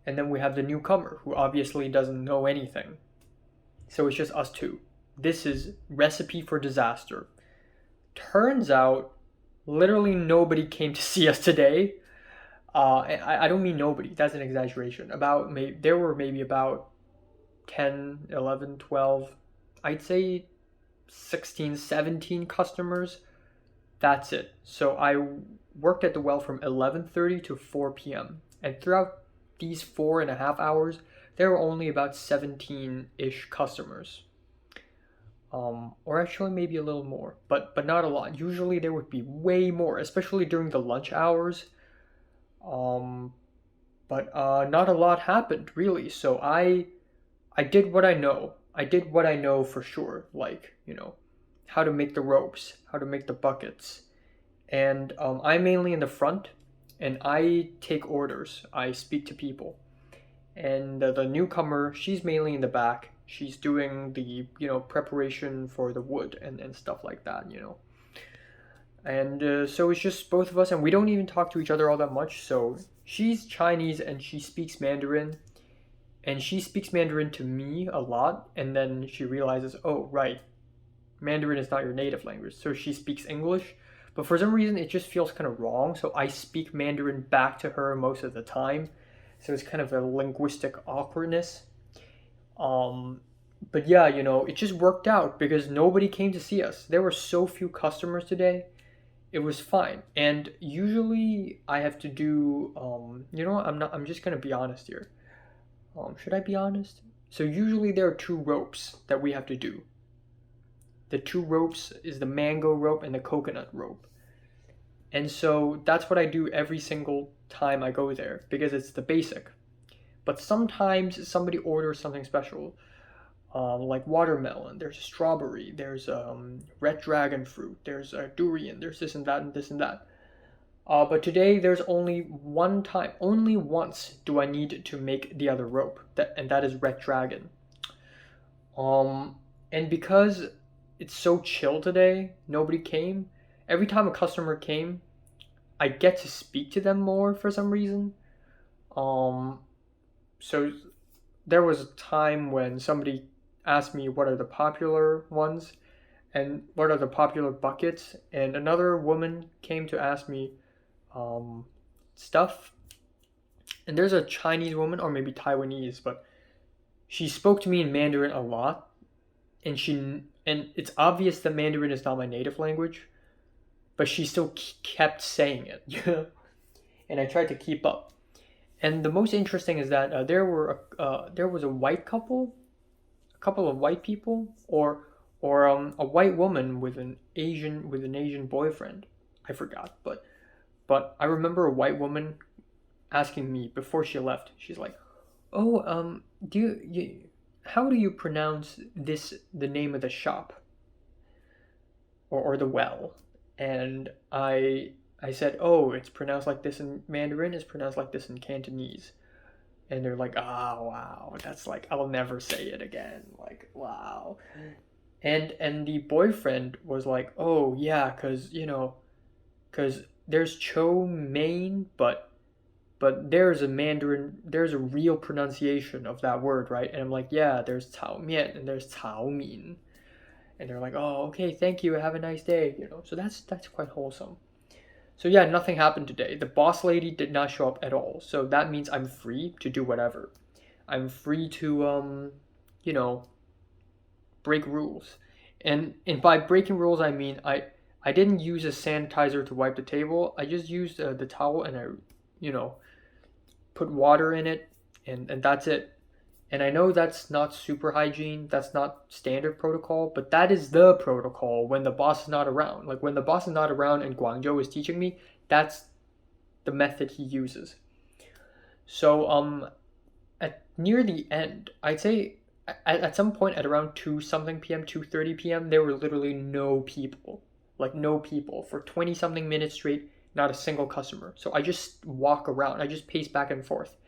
And then we have the newcomer, who obviously doesn't know anything. So it's just us two. This is recipe for disaster. Turns out, literally nobody came to see us today. I don't mean nobody. That's an exaggeration. There were maybe about 10, 11, 12, I'd say 16, 17 customers. That's it. So I worked at the well from 11:30 to 4 p.m. And throughout these 4.5 hours, there were only about 17-ish customers. Or actually maybe a little more, but not a lot. Usually there would be way more, especially during the lunch hours. But not a lot happened really. So I did what I know. I did what I know for sure, like, how to make the ropes, how to make the buckets. And I'm mainly in the front, and I take orders. I speak to people. And the newcomer, she's mainly in the back. She's doing the, preparation for the wood and stuff like that. And so it's just both of us, and we don't even talk to each other all that much. So she's Chinese and she speaks Mandarin. And she speaks Mandarin to me a lot, and then she realizes, oh, right, Mandarin is not your native language. So she speaks English, but for some reason it just feels kind of wrong. So I speak Mandarin back to her most of the time. So it's kind of a linguistic awkwardness. But yeah, it just worked out because nobody came to see us. There were so few customers today. It was fine. And usually I have to do, I'm just going to be honest here. Should I be honest? So usually there are 2 ropes that we have to do. The 2 ropes is the mango rope and the coconut rope. And so that's what I do every single time I go there because it's the basic. But sometimes somebody orders something special, like watermelon, there's a strawberry, there's red dragon fruit, there's a durian, there's this and that and this and that. But today there's only once do I need to make the other rope, and that is red dragon. And because it's so chill today, nobody came. Every time a customer came, I get to speak to them more for some reason. So there was a time when somebody asked me what are the popular ones and what are the popular buckets, and another woman came to ask me stuff. And there's a Chinese woman, or maybe Taiwanese, but she spoke to me in Mandarin a lot, and it's obvious that Mandarin is not my native language, but she still kept saying it, and I tried to keep up. And the most interesting is that there was a white couple, a couple of white people, or a white woman with an Asian boyfriend. I forgot, but I remember a white woman asking me before she left. She's like, "Oh, how do you pronounce the name of the shop or the well?" And I said, "Oh, it's pronounced like this in Mandarin, it's pronounced like this in Cantonese." And they're like, "Oh, wow, that's like, I'll never say it again." Like, wow. And the boyfriend was like, "Oh, yeah, cuz there's chow mein, but but there's a real pronunciation of that word, right? And I'm like, yeah, there's 炒面 and there's 炒米. And they're like, oh, okay, thank you, have a nice day, So that's quite wholesome. So yeah, nothing happened today. The boss lady did not show up at all. So that means I'm free to do whatever. I'm free to break rules. And by breaking rules, I mean I didn't use a sanitizer to wipe the table. I just used the towel and I put water in it, and that's it. And I know that's not super hygiene, that's not standard protocol, but that is the protocol when the boss is not around. Like when the boss is not around and Guangzhou is teaching me, that's the method he uses. So at near the end, I'd say at some point at around 2 something p.m., 2:30 p.m., there were literally no people. Like no people for 20 something minutes straight, not a single customer. So I just walk around. I just pace back and forth.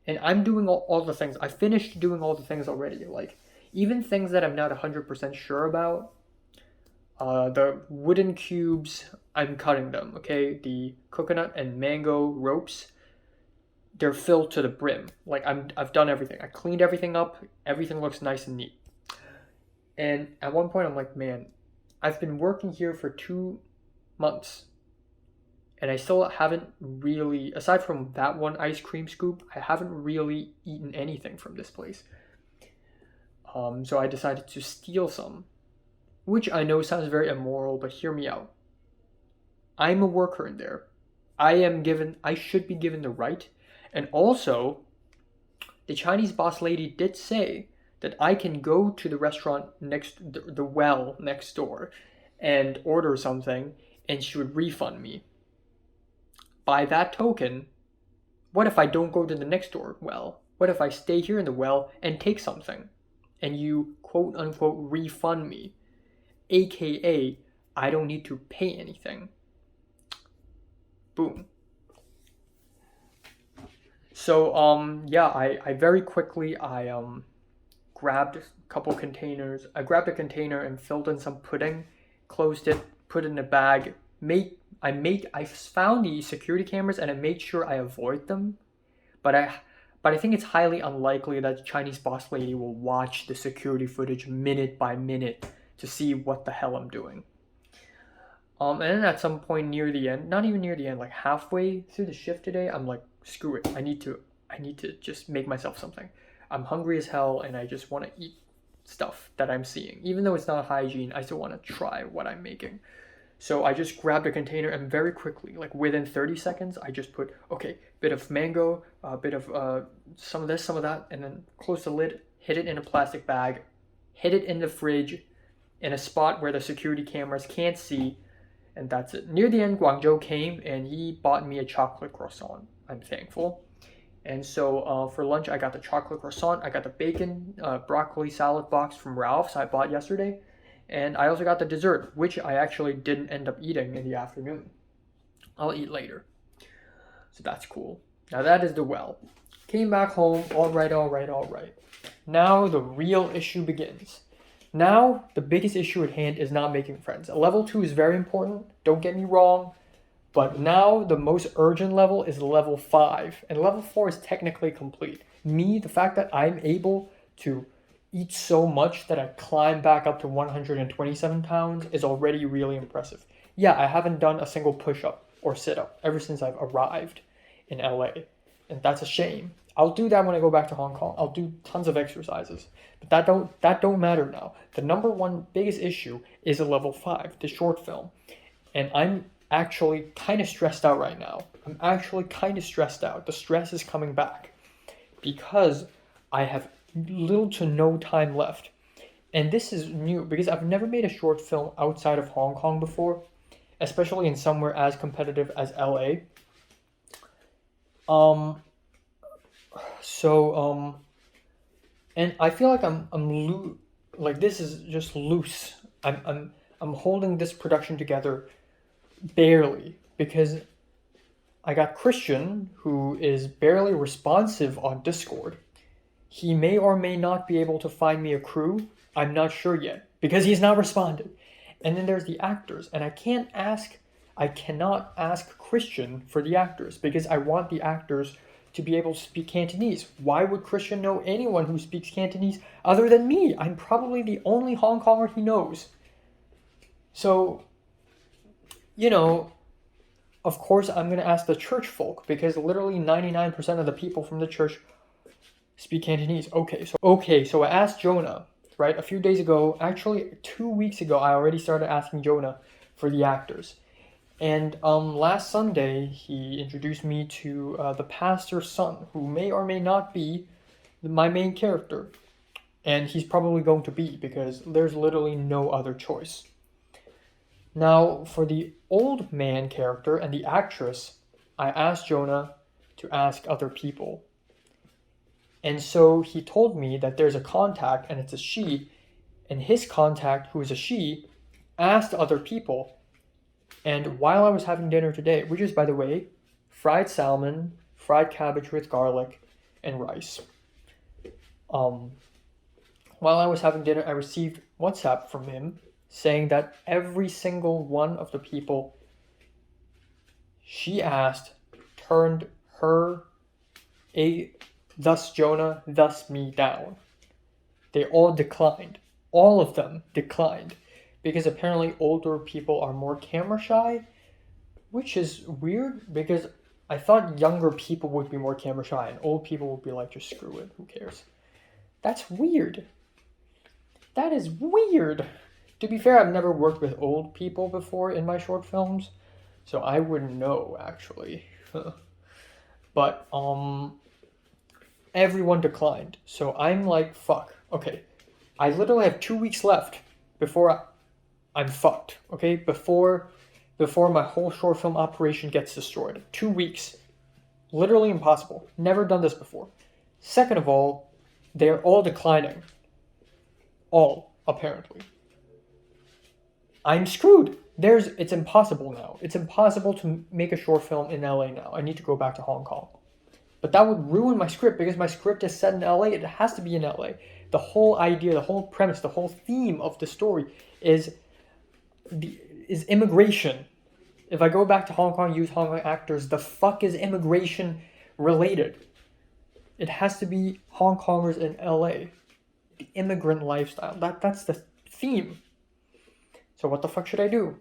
And I'm doing all the things. I finished doing all the things already. Like, even things that I'm not 100% sure about. The wooden cubes, I'm cutting them, okay? The coconut and mango ropes, they're filled to the brim. Like, I've done everything. I cleaned everything up. Everything looks nice and neat. And at one point, I'm like, man, I've been working here for 2 months. And I still haven't really, aside from that one ice cream scoop, I haven't really eaten anything from this place. So I decided to steal some, which I know sounds very immoral, but hear me out. I'm a worker in there. I should be given the right. And also, the Chinese boss lady did say that I can go to the restaurant the well next door and order something, and she would refund me. By that token, what if I don't go to the next door well? What if I stay here in the well and take something? And you quote unquote refund me? AKA, I don't need to pay anything. Boom. So yeah, I very quickly grabbed a couple containers. I grabbed a container and filled in some pudding, closed it, put it in a bag, I found the security cameras and I made sure I avoid them, but I think it's highly unlikely that the Chinese boss lady will watch the security footage minute by minute to see what the hell I'm doing. And then at some point near the end, not even near the end, like halfway through the shift today, I'm like, screw it. I need to just make myself something. I'm hungry as hell and I just want to eat stuff that I'm seeing. Even though it's not hygiene, I still want to try what I'm making. So I just grabbed a container and very quickly, like within 30 seconds, I just put, okay, bit of mango, a bit of some of this, some of that, and then close the lid, hid it in a plastic bag, hid it in the fridge in a spot where the security cameras can't see, and that's it. Near the end, Guangzhou came and he bought me a chocolate croissant. I'm thankful. And so for lunch, I got the chocolate croissant. I got the bacon, broccoli salad box from Ralph's I bought yesterday. And I also got the dessert, which I actually didn't end up eating in the afternoon. I'll eat later. So that's cool. Now that is the well. Came back home, all right. Now the real issue begins. Now the biggest issue at hand is not making friends. Level 2 is very important, don't get me wrong. But now the most urgent level is level 5. And level 4 is technically complete. The fact that I'm able to eat so much that I climb back up to 127 pounds is already really impressive. Yeah, I haven't done a single push-up or sit-up ever since I've arrived in LA. And that's a shame. I'll do that when I go back to Hong Kong. I'll do tons of exercises. But that don't matter now. The number one biggest issue is a level 5, the short film. And I'm actually kind of stressed out right now. The stress is coming back because I have little to no time left. And this is new because I've never made a short film outside of Hong Kong before, especially in somewhere as competitive as LA. And I feel like like this is just loose. I'm holding this production together barely because I got Christian, who is barely responsive on Discord. He may or may not be able to find me a crew. I'm not sure yet because he's not responded. And then there's the actors, and I can't ask I cannot ask Christian for the actors because I want the actors to be able to speak Cantonese. Why would Christian know anyone who speaks Cantonese other than me? I'm probably the only Hong Konger he knows. So, of course I'm going to ask the church folk because literally 99% of the people from the church speak Cantonese. Okay, so I asked Jonah, right? A few days ago, actually 2 weeks ago, I already started asking Jonah for the actors. And last Sunday, he introduced me to the pastor's son, who may or may not be my main character. And he's probably going to be, because there's literally no other choice. Now, for the old man character and the actress, I asked Jonah to ask other people. And so he told me that there's a contact, and it's a she, and his contact, who is a she, asked other people. And while I was having dinner today, which is, by the way, fried salmon, fried cabbage with garlic, and rice. While I was having dinner, I received WhatsApp from him saying that every single one of the people she asked turned her, thus Jonah, thus me down. They all declined. All of them declined. Because apparently older people are more camera shy, which is weird because I thought younger people would be more camera shy and old people would be like, just screw it, who cares? That's weird. That is weird. To be fair, I've never worked with old people before in my short films, so I wouldn't know actually. But everyone declined. So I'm like, fuck. Okay. I literally have 2 weeks left before I'm fucked, okay? Before my whole short film operation gets destroyed. 2 weeks. Literally impossible. Never done this before. Second of all, they're all declining. All, apparently. I'm screwed. It's impossible now. It's impossible to make a short film in LA now. I need to go back to Hong Kong. But that would ruin my script because my script is set in LA. It has to be in LA. The whole idea, the whole premise, the whole theme of the story is immigration. If I go back to Hong Kong, use Hong Kong actors, the fuck is immigration related? It has to be Hong Kongers in LA. The immigrant lifestyle. That's the theme. So what the fuck should I do?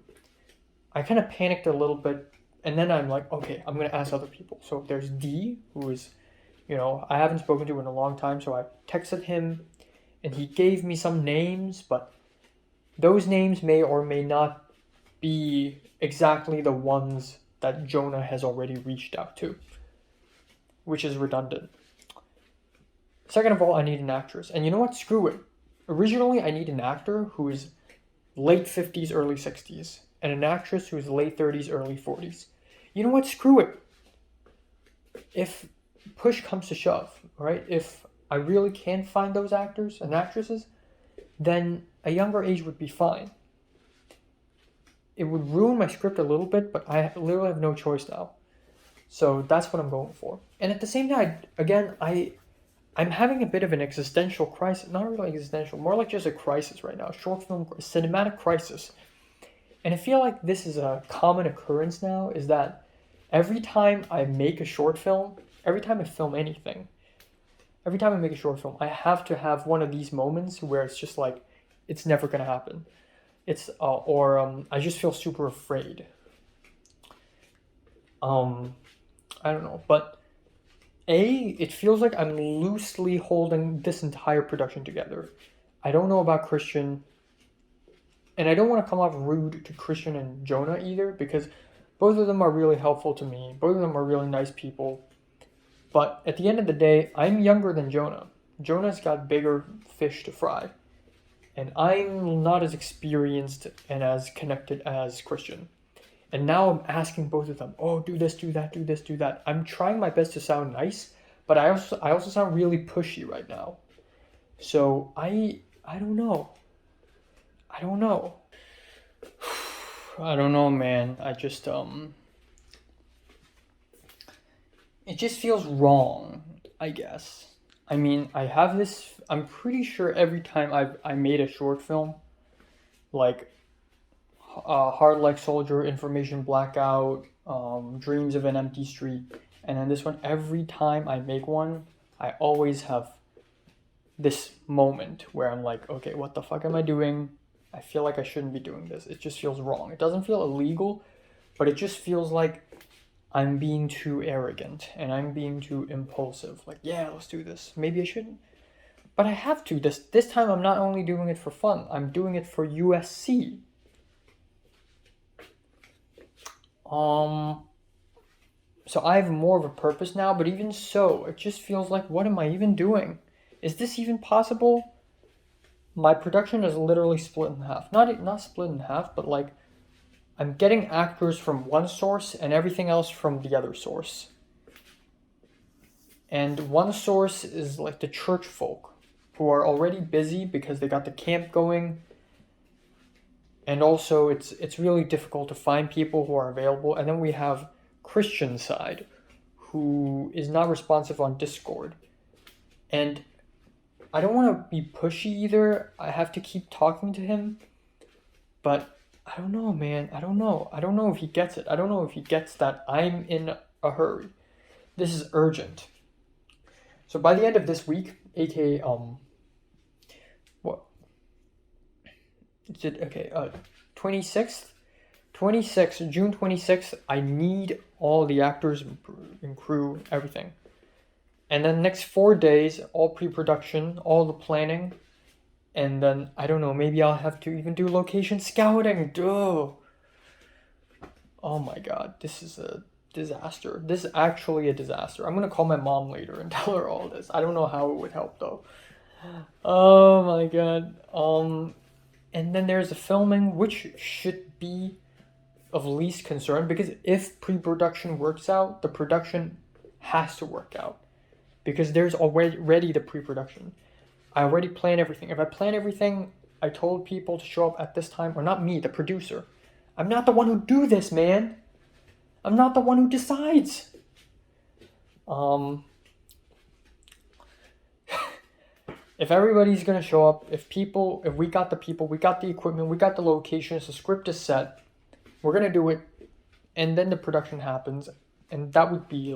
I kind of panicked a little bit, and then I'm like, okay, I'm going to ask other people. So there's D, who is, I haven't spoken to in a long time, so I texted him, and he gave me some names, but those names may or may not be exactly the ones that Jonah has already reached out to, which is redundant. Second of all, I need an actress. And you know what? Screw it. Originally, I need an actor who is late 50s, early 60s, and an actress who is late 30s, early 40s. You know what? Screw it. If push comes to shove, right? If I really can't find those actors and actresses, then a younger age would be fine. It would ruin my script a little bit, but I literally have no choice now. So that's what I'm going for. And at the same time, again, I'm having a bit of an existential crisis. Not really existential, more like just a crisis right now. Short film, cinematic crisis. And I feel like this is a common occurrence now, is that every time I make a short film, every time I film anything, every time I make a short film, I have to have one of these moments where it's just like, it's never going to happen. I just feel super afraid. I don't know, but it feels like I'm loosely holding this entire production together. I don't know about Christian, and I don't want to come off rude to Christian and Jonah either, because both of them are really helpful to me. Both of them are really nice people. But at the end of the day, I'm younger than Jonah. Jonah's got bigger fish to fry. And I'm not as experienced and as connected as Christian. And now I'm asking both of them, oh, do this, do that, do this, do that. I'm trying my best to sound nice, but I also sound really pushy right now. So I don't know. I don't know, man. I just it just feels wrong, I guess. I mean, I have this, I'm pretty sure every time I made a short film, like Hard Like Soldier, Information Blackout, Dreams of an Empty Street. And then this one, every time I make one, I always have this moment where I'm like, okay, what the fuck am I doing? I feel like I shouldn't be doing this. It just feels wrong. It doesn't feel illegal, but it just feels like I'm being too arrogant and I'm being too impulsive. Like, yeah, let's do this. Maybe I shouldn't. But I have to. This time I'm not only doing it for fun, I'm doing it for USC. So I have more of a purpose now, but even so, it just feels like, what am I even doing? Is this even possible? My production is literally split in half. Not split in half, but like I'm getting actors from one source and everything else from the other source. And one source is like the church folk who are already busy because they got the camp going. And also it's really difficult to find people who are available. And then we have Christian side who is not responsive on Discord. And I don't want to be pushy either. I have to keep talking to him. But I don't know, man. I don't know. I don't know if he gets it. I don't know if he gets that I'm in a hurry. This is urgent. So by the end of this week, aka what? Is it okay? 26th, June 26th. I need all the actors and crew, everything. And then next 4 days, all pre-production, all the planning. And then, I don't know, maybe I'll have to even do location scouting. Duh. Oh my god, this is a disaster. This is actually a disaster. I'm gonna call my mom later and tell her all this. I don't know how it would help though. Oh my god. And then there's the filming, which should be of least concern, because if pre-production works out, the production has to work out. Because there's already the pre-production. I already planned everything. If I plan everything, I told people to show up at this time, or not me, the producer. I'm not the one who do this, man. I'm not the one who decides. If everybody's gonna show up, if we got the people, we got the equipment, we got the locations, the script is set, we're gonna do it, and then the production happens, and that would be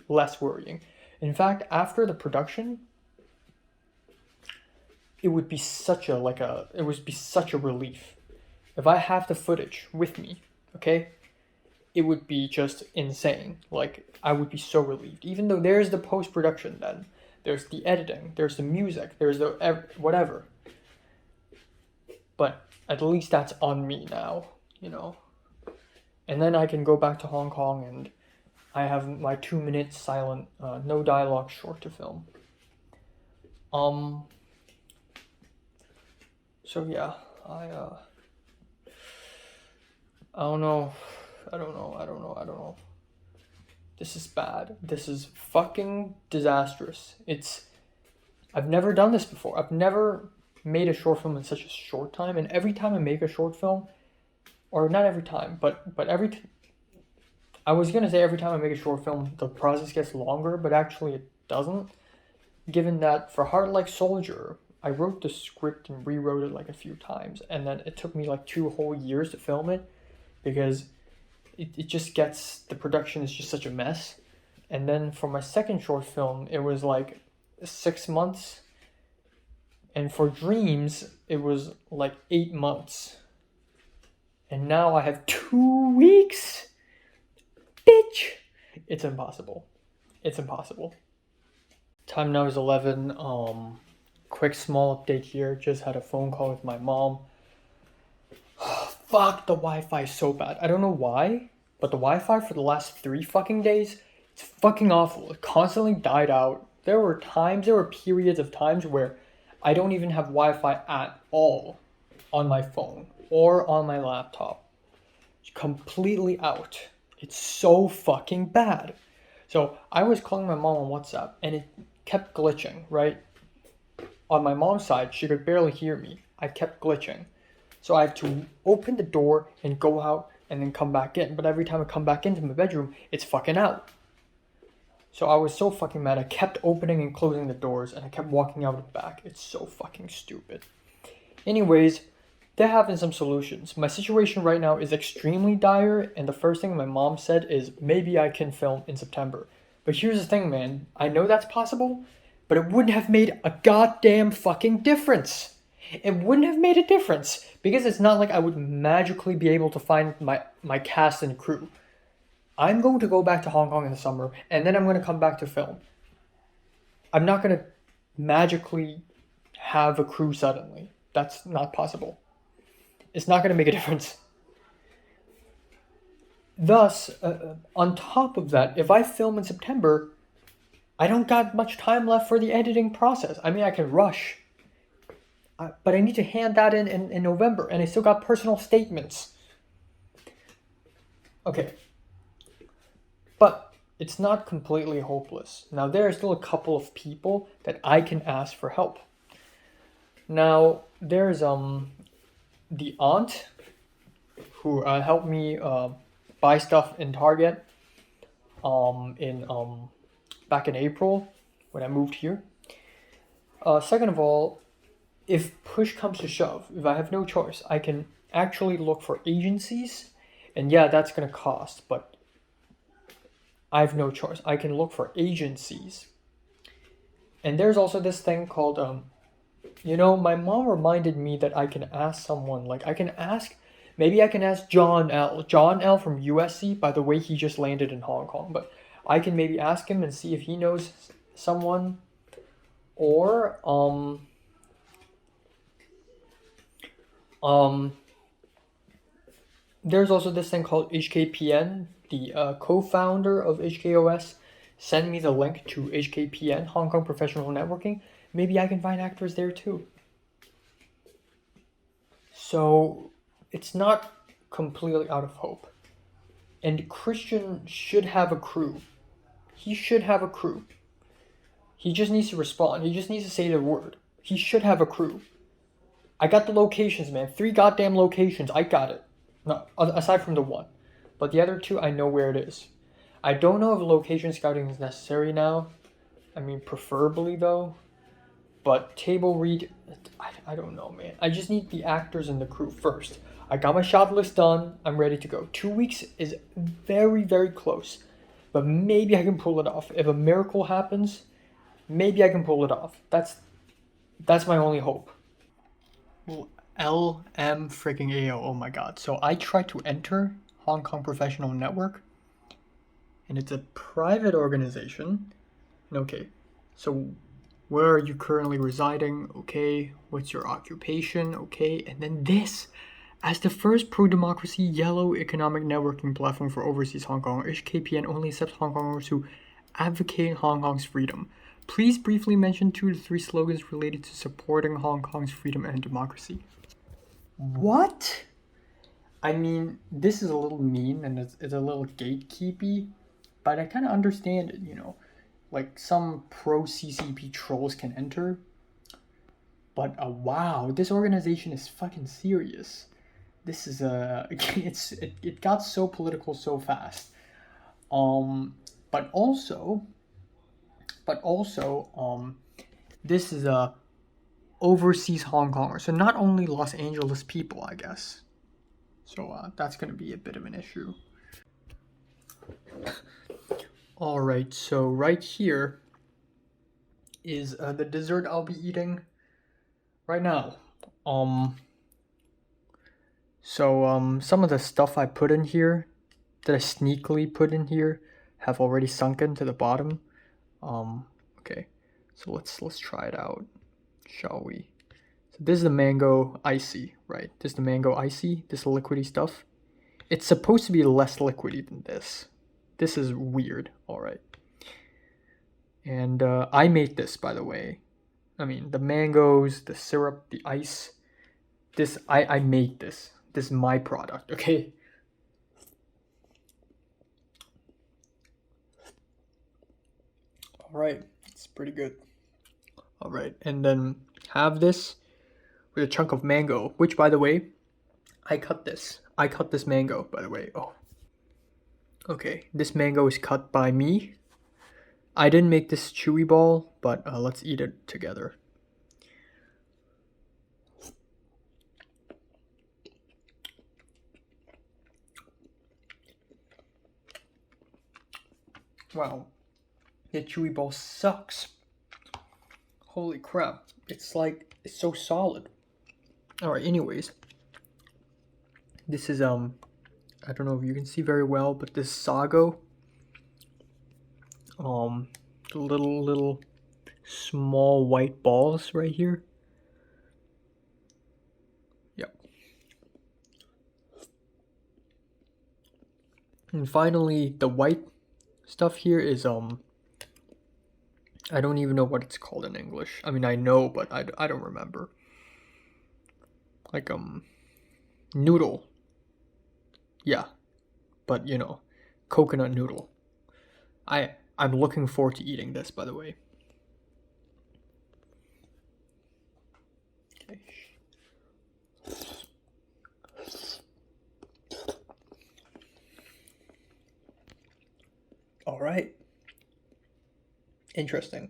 less worrying. In fact, after the production, it would be such a relief. If I have the footage with me, okay, it would be just insane. Like, I would be so relieved. Even though there's the post-production then, there's the editing, there's the music, there's the whatever. But at least that's on me now, you know. And then I can go back to Hong Kong and I have my 2-minute silent, no dialogue short to film. So yeah, I don't know. This is bad. This is fucking disastrous. I've never done this before. I've never made a short film in such a short time, and every time I make a short film, or not every time, but I was gonna say every time I make a short film, the process gets longer, but actually it doesn't. Given that for Heart Like Soldier, I wrote the script and rewrote it like a few times, and then it took me like 2 whole years to film it, because it just gets, the production is just such a mess. And then for my second short film, it was like 6 months, and for Dreams, it was like 8 months. And now I have 2 weeks? Bitch! It's impossible. It's impossible. Time now is 11. Quick small update here. Just had a phone call with my mom. Fuck, the Wi-Fi is so bad. I don't know why, but the Wi-Fi for the last 3 fucking days, it's fucking awful. It constantly died out. There were periods of times where I don't even have Wi-Fi at all on my phone or on my laptop. It's completely out. It's so fucking bad. So I was calling my mom on WhatsApp and it kept glitching, right? On my mom's side, she could barely hear me. I kept glitching. So I have to open the door and go out and then come back in. But every time I come back into my bedroom, it's fucking out. So I was so fucking mad. I kept opening and closing the doors and I kept walking out the back. It's so fucking stupid. Anyways, they're having some solutions. My situation right now is extremely dire, and the first thing my mom said is maybe I can film in September. But here's the thing, man. I know that's possible, but it wouldn't have made a goddamn fucking difference. It wouldn't have made a difference because it's not like I would magically be able to find my cast and crew. I'm going to go back to Hong Kong in the summer, and then I'm going to come back to film. I'm not going to magically have a crew suddenly. That's not possible. It's not going to make a difference. Thus, on top of that, if I film in September, I don't got much time left for the editing process. I mean, I can rush, but I need to hand that in November, and I still got personal statements. Okay. But it's not completely hopeless. Now, there are still a couple of people that I can ask for help. Now, there's the aunt who helped me buy stuff in Target in back in April when I moved here. Second of all, if push comes to shove, if I have no choice, I can actually look for agencies, and yeah, that's gonna cost, but I have no choice. I can look for agencies. And there's also this thing called my mom reminded me that I can ask someone, like maybe I can ask John L from USC. By the way, he just landed in Hong Kong, but I can maybe ask him and see if he knows someone. Or there's also this thing called HKPN. The co-founder of HKOS sent me the link to HKPN, Hong Kong Professional Networking. Maybe I can find actors there too. So it's not completely out of hope. And Christian should have a crew. He should have a crew. He just needs to respond. He just needs to say the word. He should have a crew. I got the locations, man. 3 goddamn locations. I got it. No, aside from the one. But the other 2, I know where it is. I don't know if location scouting is necessary now. I mean, preferably though. But table read, I don't know, man. I just need the actors and the crew first. I got my shot list done. I'm ready to go. 2 weeks is very, very close. But maybe I can pull it off. If a miracle happens, maybe I can pull it off. That's my only hope. Well, LM freaking AO, oh my god. So I tried to enter Hong Kong Professional Network, and it's a private organization. Okay, so where are you currently residing? Okay, what's your occupation? Okay, and then this. As the first pro-democracy yellow economic networking platform for overseas Hong Kong, HKPN only accepts Hong Kongers who advocate Hong Kong's freedom. Please briefly mention 2 to 3 slogans related to supporting Hong Kong's freedom and democracy. What? I mean, this is a little mean and it's a little gatekeepy, but I kind of understand it, Like some pro-CCP trolls can enter. But wow, this organization is fucking serious. This is it got so political so fast. But also, this is a overseas Hong Konger, so not only Los Angeles people, I guess. So that's gonna be a bit of an issue. All right, so right here is the dessert I'll be eating right now. So some of the stuff I put in here, that I sneakily put in here, have already sunken to the bottom. Okay, so let's try it out, shall we? So this is the mango icy, right? This is the mango icy, this liquidy stuff. It's supposed to be less liquidy than this. This is weird, all right. And I made this, by the way. I mean, the mangoes, the syrup, the ice. This, I made this. This is my product, okay? All right, it's pretty good. All right, and then have this with a chunk of mango, which, by the way, I cut this. I cut this mango, by the way. Oh. Okay, this mango is cut by me. I didn't make this chewy ball, but let's eat it together. Wow, the chewy ball sucks. Holy crap. It's like, it's so solid. Alright, anyways. This is, I don't know if you can see very well, but this sago. Little small white balls right here. Yep. And finally, the white stuff here is, I don't even know what it's called in English. I mean, I know, but I don't remember. Like, noodle. Yeah. But, you know, coconut noodle. I'm looking forward to eating this, by the way. Okay. All right. Interesting.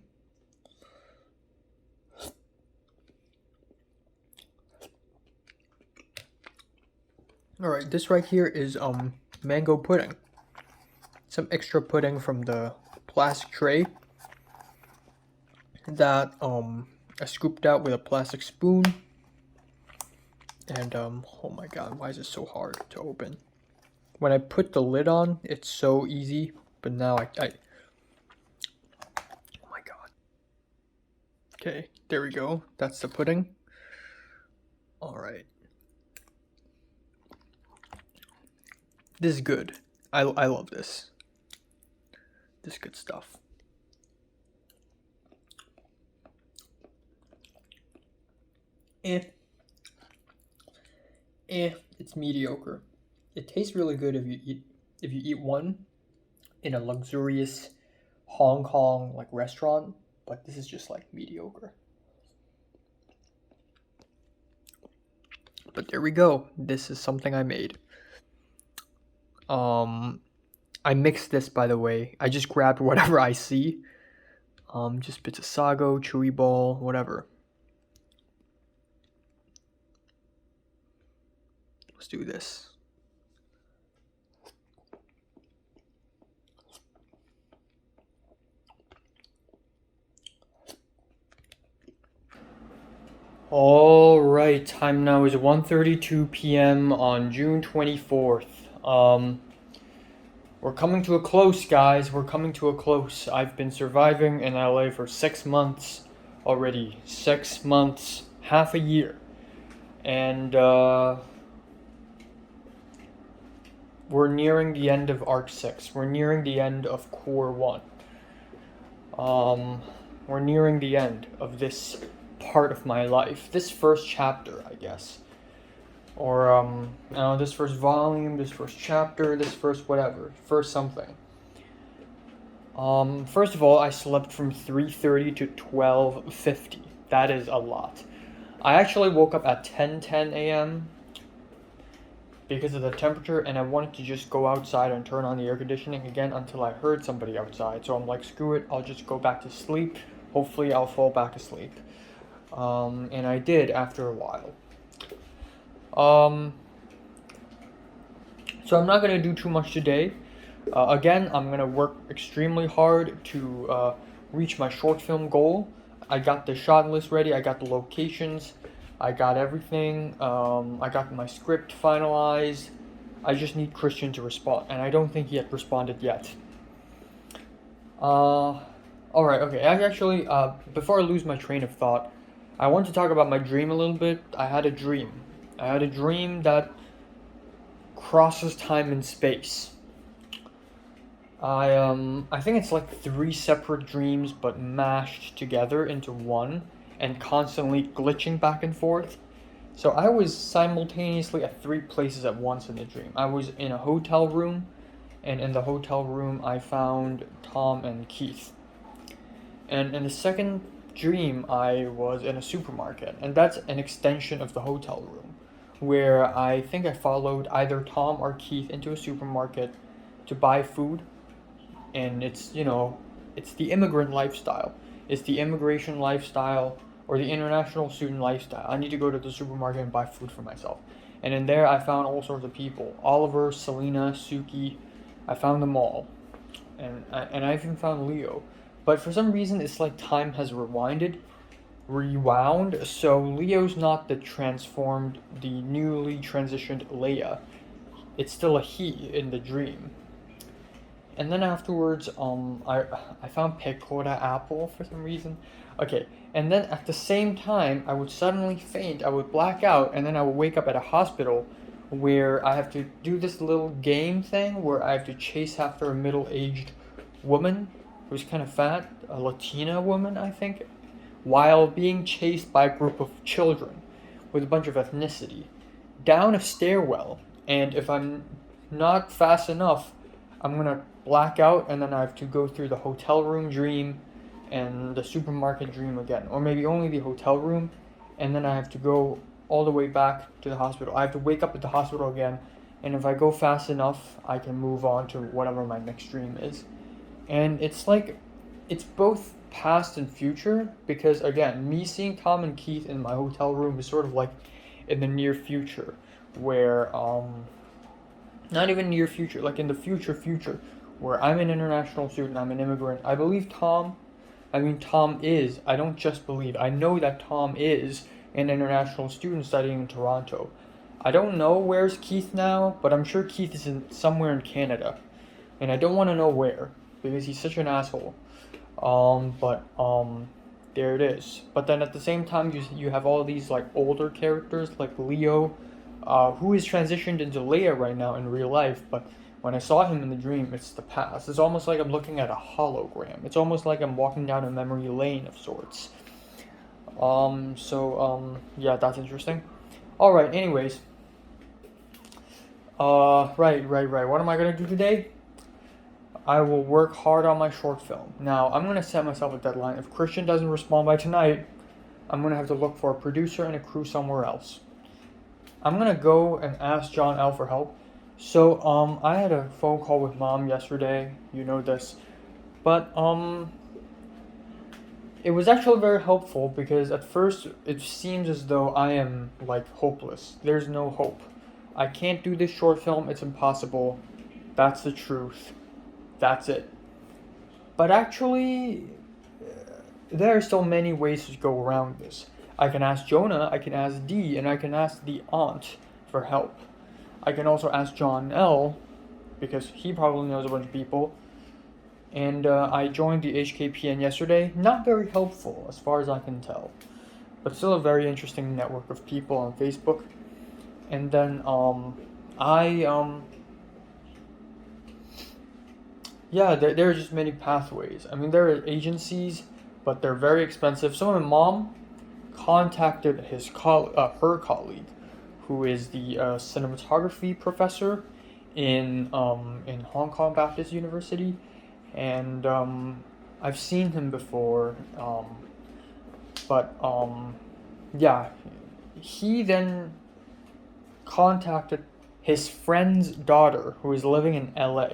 All right, this right here is mango pudding. Some extra pudding from the plastic tray that I scooped out with a plastic spoon. And oh my god, why is it so hard to open? When I put the lid on, it's so easy, but now I oh my god. Okay, there we go. That's the pudding. All right. This is good. I love this. This is good stuff. It's mediocre. It tastes really good if you eat one in a luxurious Hong Kong like restaurant, but this is just like mediocre. But there we go. This is something I made. I mixed this, by the way. I just grabbed whatever I see. Just bits of sago, chewy ball, whatever. Let's do this. All right, time now is 1:32 p.m. on June 24th. We're coming to a close, guys. We're coming to a close. I've been surviving in LA for 6 months already. 6 months, half a year. And we're nearing the end of Arc 6. We're nearing the end of Core 1. We're nearing the end of this part of my life. This first chapter, I guess. Or, I don't know, this first volume, this first chapter, this first whatever. First something. First of all, I slept from 3:30 to 12:50. That is a lot. I actually woke up at 10:10 a.m. because of the temperature, and I wanted to just go outside and turn on the air conditioning again until I heard somebody outside. So I'm like, screw it, I'll just go back to sleep. Hopefully I'll fall back asleep. And I did after a while. So I'm not going to do too much today. Again, I'm going to work extremely hard to reach my short film goal. I got the shot list ready, I got the locations, I got everything, I got my script finalized. I just need Christian to respond, and I don't think he had responded yet. Alright, okay, actually, before I lose my train of thought, I want to talk about my dream a little bit. I had a dream that crosses time and space. I think it's like 3 separate dreams but mashed together into one and constantly glitching back and forth. So I was simultaneously at 3 places at once in the dream. I was in a hotel room, and in the hotel room I found Tom and Keith. And in the second dream I was in a supermarket, and that's an extension of the hotel room, where I think I followed either Tom or Keith into a supermarket to buy food. And it's, you know, it's the immigrant lifestyle. It's the immigration lifestyle, or the international student lifestyle. I need to go to the supermarket and buy food for myself. And in there I found all sorts of people. Oliver, Selena, Suki. I found them all. and I even found Leo, but for some reason it's like time has rewound. So Leo's not the newly transitioned Leia. It's still a he in the dream. And then afterwards, I found pecora apple for some reason. Okay, and then at the same time, I would suddenly faint. I would black out, and then I would wake up at a hospital, where I have to do this little game thing where I have to chase after a middle-aged woman who's kind of fat, a Latina woman, I think, while being chased by a group of children with a bunch of ethnicity down a stairwell. And if I'm not fast enough, I'm gonna black out, and then I have to go through the hotel room dream and the supermarket dream again, or maybe only the hotel room, and then I have to go all the way back to the hospital. I have to wake up at the hospital again, and if I go fast enough, I can move on to whatever my next dream is. And it's like, it's both past and future, because again, me seeing Tom and Keith in my hotel room is sort of like in the near future, where not even near future, like in the future, where I'm an international student, I'm an immigrant. I believe Tom is, I don't just believe, I know that Tom is an international student studying in Toronto. I don't know where's Keith now, but I'm sure Keith is somewhere in Canada. And I don't want to know where, because he's such an asshole. There it is. But then at the same time, you have all these like older characters like Leo, who is transitioned into Leia right now in real life, but when I saw him in the dream, it's the past. It's almost like I'm looking at a hologram. It's almost like I'm walking down a memory lane of sorts. Yeah, that's interesting. Alright, anyways. Right. What am I gonna do today? I will work hard on my short film. Now, I'm gonna set myself a deadline. If Christian doesn't respond by tonight, I'm gonna have to look for a producer and a crew somewhere else. I'm gonna go and ask John L for help. So, I had a phone call with Mom yesterday, you know this, but, it was actually very helpful because at first it seems as though I am, like, hopeless. There's no hope. I can't do this short film, it's impossible. That's the truth. That's it. But actually, there are so many ways to go around this. I can ask Jonah, I can ask Dee, and I can ask the aunt for help. I can also ask John L, because he probably knows a bunch of people. And I joined the HKPN yesterday. Not very helpful, as far as I can tell. But still a very interesting network of people on Facebook. And then, yeah, there are just many pathways. I mean, there are agencies, but they're very expensive. So my mom contacted her colleague, who is the cinematography professor in Hong Kong Baptist University, and I've seen him before, yeah, he then contacted his friend's daughter who is living in LA.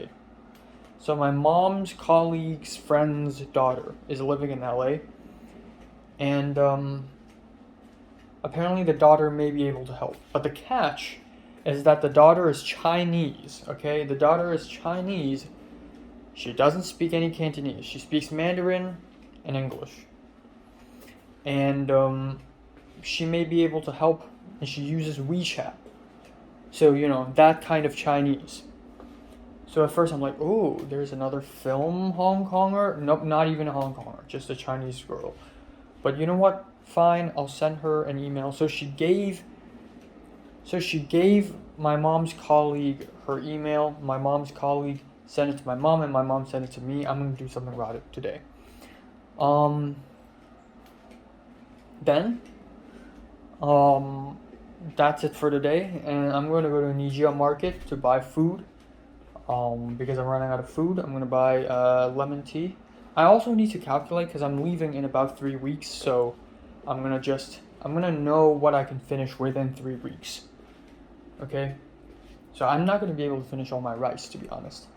So my mom's colleague's friend's daughter is living in LA, and apparently the daughter may be able to help. But the catch is that the daughter is Chinese, okay? The daughter is Chinese. She doesn't speak any Cantonese. She speaks Mandarin and English. And she may be able to help, and she uses WeChat. So, you know, that kind of Chinese. So at first I'm like, oh, there's another film Hong Konger? Nope, not even a Hong Konger, just a Chinese girl. But you know what? Fine, I'll send her an email. So she gave my mom's colleague her email. My mom's colleague sent it to my mom, and my mom sent it to me. I'm gonna do something about it today. Then that's it for today, and I'm gonna go to Nijia Market to buy food. Because I'm running out of food, I'm gonna buy lemon tea. I also need to calculate because I'm leaving in about 3 weeks, so I'm gonna know what I can finish within 3 weeks. Okay? So I'm not gonna be able to finish all my rice, to be honest.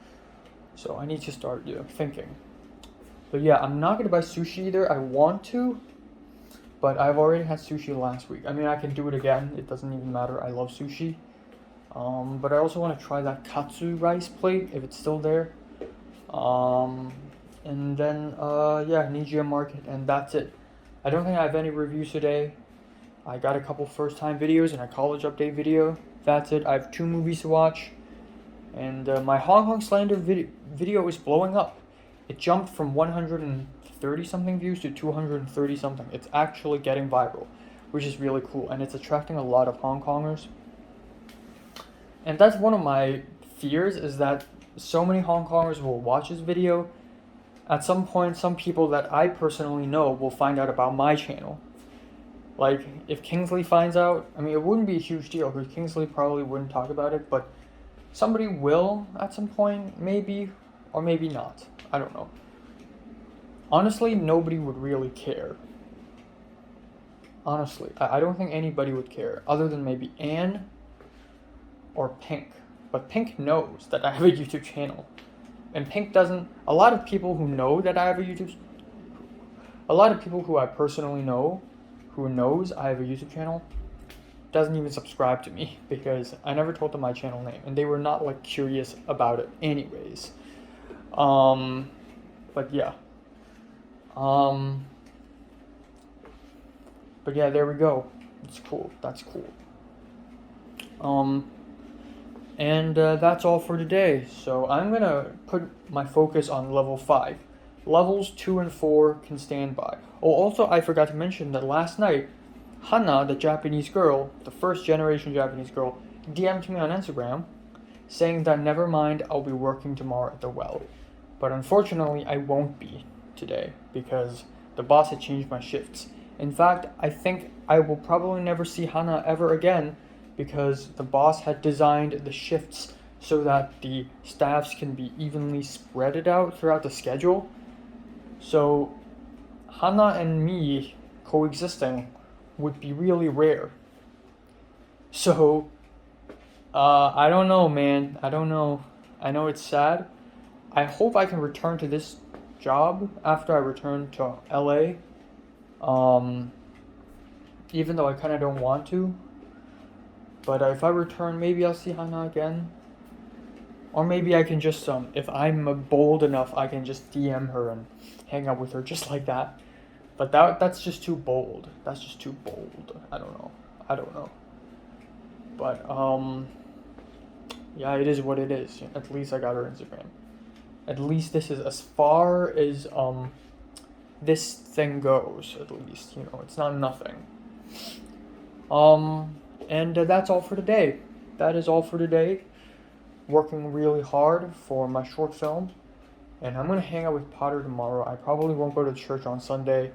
So I need to start, thinking. But yeah, I'm not gonna buy sushi either. I want to, but I've already had sushi last week. I mean, I can do it again. It doesn't even matter. I love sushi. But I also want to try that katsu rice plate if it's still there. And then, yeah, Nijia Market, and that's it. I don't think I have any reviews today. I got a couple first time videos and a college update video. That's it. I have 2 movies to watch. And my Hong Kong slander video is blowing up. It jumped from 130 something views to 230 something. It's actually getting viral, which is really cool. And it's attracting a lot of Hong Kongers. And that's one of my fears, is that so many Hong Kongers will watch this video. At some point, some people that I personally know will find out about my channel. Like, if Kingsley finds out, I mean, it wouldn't be a huge deal, because Kingsley probably wouldn't talk about it, but somebody will at some point, maybe, or maybe not. I don't know. Honestly, nobody would really care. Honestly, I don't think anybody would care, other than maybe Anne or Pink. But Pink knows that I have a YouTube channel. And Pink doesn't. A lot of people who know that I have a lot of people who I personally know, who knows I have a YouTube channel, doesn't even subscribe to me, because I never told them my channel name, and they were not like curious about it anyways. But yeah. But yeah, there we go. It's cool. That's cool. And that's all for today. So I'm gonna put my focus on level 5. Levels 2 and 4 can stand by. Oh, also I forgot to mention that last night, Hana, the Japanese girl, the first generation Japanese girl, DM'd me on Instagram saying that never mind, I'll be working tomorrow at the well. But unfortunately, I won't be today because the boss had changed my shifts. In fact, I think I will probably never see Hana ever again, because the boss had designed the shifts so that the staffs can be evenly spread out throughout the schedule. So Hana and me coexisting would be really rare. So I don't know, man. I don't know. I know it's sad. I hope I can return to this job after I return to LA. Even though I kind of don't want to. But if I return, maybe I'll see Hana again. Or maybe I can just, if I'm bold enough, I can just DM her and hang out with her just like that. But that's just too bold. That's just too bold. I don't know. But, yeah, it is what it is. At least I got her Instagram. At least this is as far as, this thing goes, at least. It's not nothing. And that's all for today. That is all for today. Working really hard for my short film. And I'm going to hang out with Potter tomorrow. I probably won't go to church on Sunday.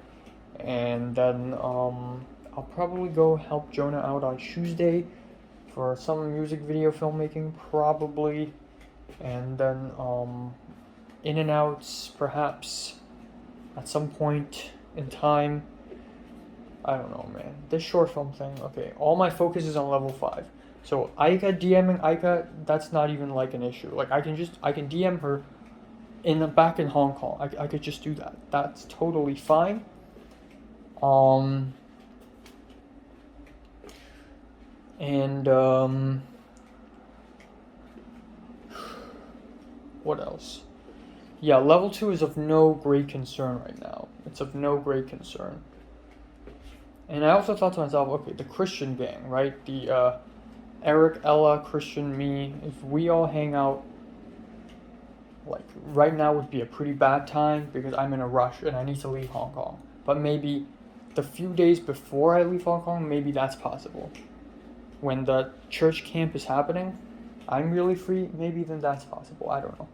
And then I'll probably go help Jonah out on Tuesday for some music video filmmaking, probably. And then in and outs, perhaps, at some point in time. I don't know, man. This short film thing, okay. All my focus is on level 5. So Aika, DMing Aika, that's not even like an issue. Like I can DM her back in Hong Kong. I could just do that. That's totally fine. And what else? Yeah, level 2 is of no great concern right now. It's of no great concern. And I also thought to myself, okay, the Christian gang, right? The Eric, Ella, Christian, me, if we all hang out, like, right now would be a pretty bad time because I'm in a rush and I need to leave Hong Kong. But maybe the few days before I leave Hong Kong, maybe that's possible. When the church camp is happening, I'm really free, maybe then that's possible. I don't know.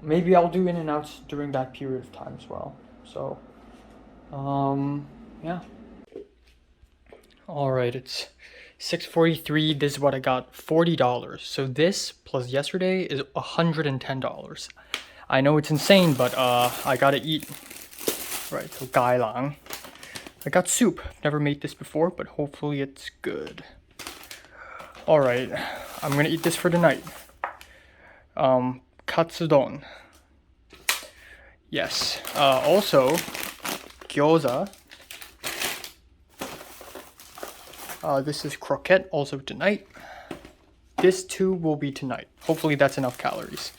Maybe I'll do in and outs during that period of time as well. So, yeah. Alright, it's 6:43. This is what I got, $40. So this plus yesterday is $110. I know it's insane, but I gotta eat. Right, so gailang. I got soup. Never made this before, but hopefully it's good. Alright, I'm gonna eat this for tonight. Katsudon. Yes. Also, gyoza. This is croquette, also tonight. This too will be tonight. Hopefully that's enough calories.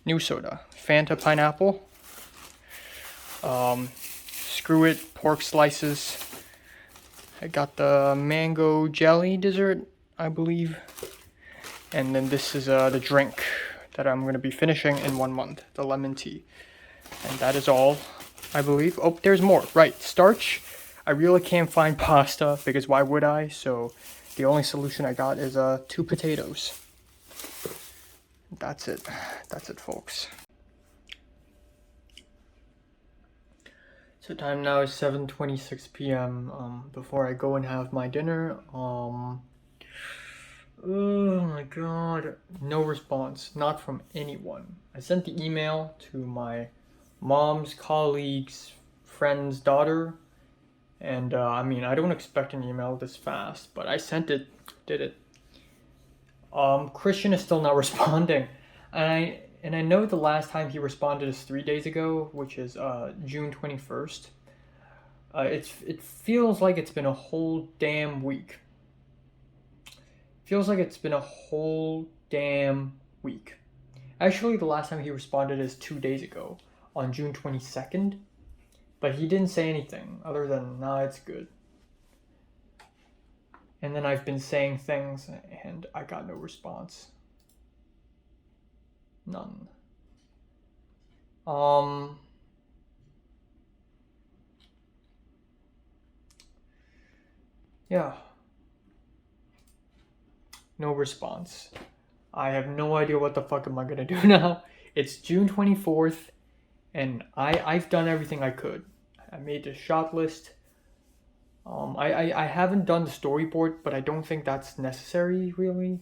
new soda. Fanta pineapple. Screw it, pork slices. I got the mango jelly dessert, I believe. And then this is the drink that I'm going to be finishing in 1 month, the lemon tea. And that is all, I believe. Oh, there's more. Right, starch. I really can't find pasta because why would I? So the only solution I got is 2 potatoes. That's it. That's it, folks. So time now is 7:26 p.m. Before I go and have my dinner. Oh my god. No response. Not from anyone. I sent the email to my mom's colleague's friend's daughter. And I mean, I don't expect an email this fast, but I sent it. Did it. Christian is still not responding. And I know the last time he responded is 3 days ago, which is June 21st. It feels like it's been a whole damn week. Feels like it's been a whole damn week. Actually, the last time he responded is 2 days ago, on June 22nd. But he didn't say anything other than, nah, it's good. And then I've been saying things and I got no response. None. Yeah. No response. I have no idea what the fuck am I gonna do now. It's June 24th and I've done everything I could. I made the shot list. I haven't done the storyboard, but I don't think that's necessary really.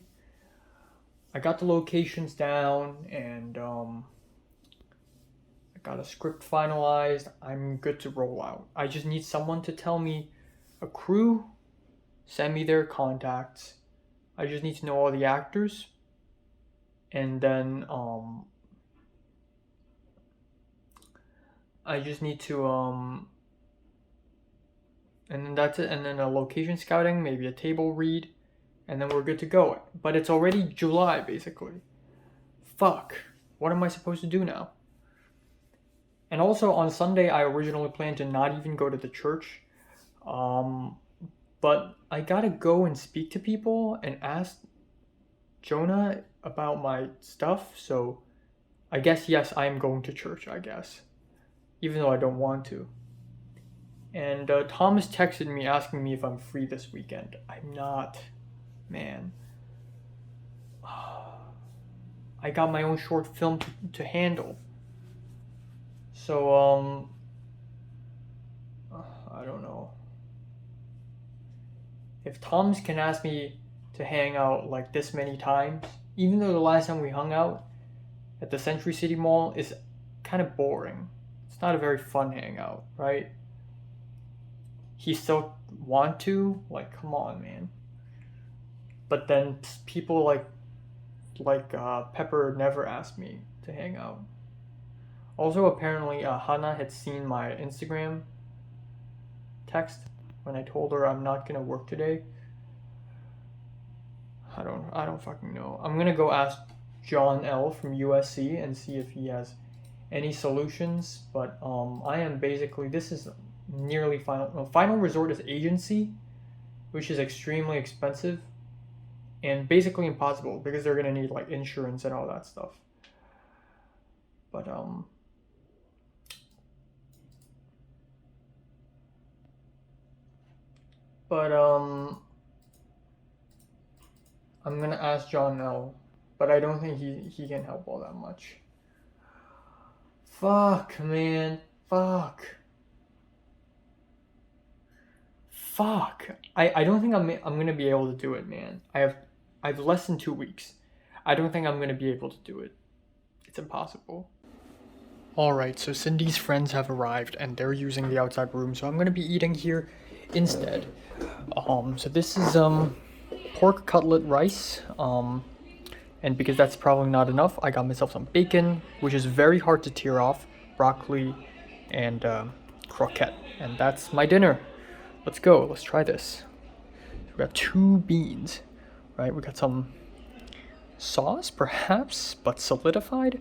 I got the locations down and I got a script finalized. I'm good to roll out. I just need someone to tell me a crew, send me their contacts. I just need to know all the actors. And then I just need to and then that's it. And then a location scouting, maybe a table read, and then we're good to go. But it's already July, basically. Fuck. What am I supposed to do now? And also, on Sunday, I originally planned to not even go to the church. But I gotta go and speak to people and ask Jonah about my stuff. So, I guess, yes, I am going to church, I guess. Even though I don't want to. And Thomas texted me asking me if I'm free this weekend. I'm not. Man. I got my own short film to handle. So, I don't know. If Thomas can ask me to hang out like this many times, even though the last time we hung out at the Century City Mall is kind of boring. It's not a very fun hangout, right? He still want to? Like, come on, man. But then people like Pepper never asked me to hang out. Also, apparently, Hannah had seen my Instagram text when I told her I'm not gonna work today. I don't fucking know. I'm gonna go ask John L from USC and see if he has any solutions. But I am basically, this is nearly final. No, final resort is agency, which is extremely expensive and basically impossible because they're gonna need like insurance and all that stuff. But I'm gonna ask John L, but I don't think he can help all that much. Fuck, man. Fuck. I don't think I'm gonna be able to do it, man. I have less than 2 weeks. I don't think I'm gonna be able to do it. It's impossible. Alright, so Cindy's friends have arrived and they're using the outside room, so I'm gonna be eating here instead. So this is pork cutlet rice. And because that's probably not enough, I got myself some bacon, which is very hard to tear off, broccoli, and croquette. And that's my dinner. Let's go. Let's try this. We got 2 beans, right? We got some sauce, perhaps, but solidified.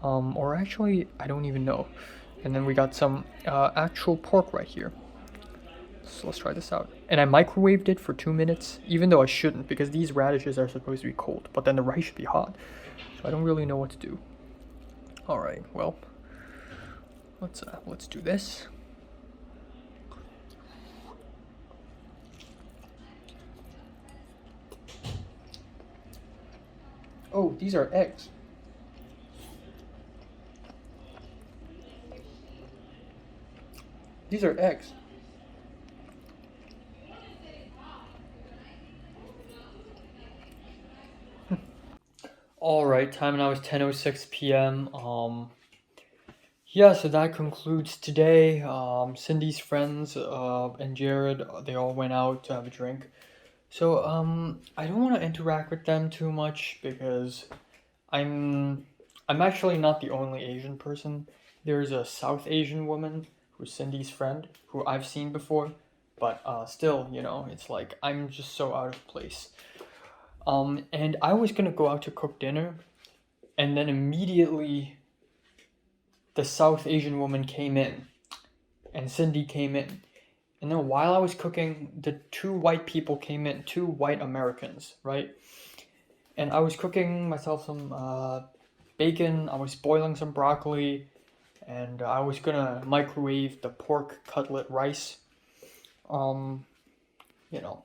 Or actually, I don't even know. And then we got some actual pork right here. So let's try this out. And I microwaved it for 2 minutes, even though I shouldn't, because these radishes are supposed to be cold. But then the rice should be hot. So I don't really know what to do. All right, well, let's do this. Oh, these are eggs. These are eggs. All right, time now is 10:06 p.m. Yeah, so that concludes today. Cindy's friends, and Jared, they all went out to have a drink. So, I don't want to interact with them too much because I'm I'm actually not the only Asian person. There's a South Asian woman who's Cindy's friend who I've seen before, but still, it's like I'm just so out of place. And I was gonna go out to cook dinner, and then immediately the South Asian woman came in, and Cindy came in. And then while I was cooking, the two white people came in, two white Americans, right? And I was cooking myself some bacon, I was boiling some broccoli, and I was gonna microwave the pork cutlet rice. Um, you know.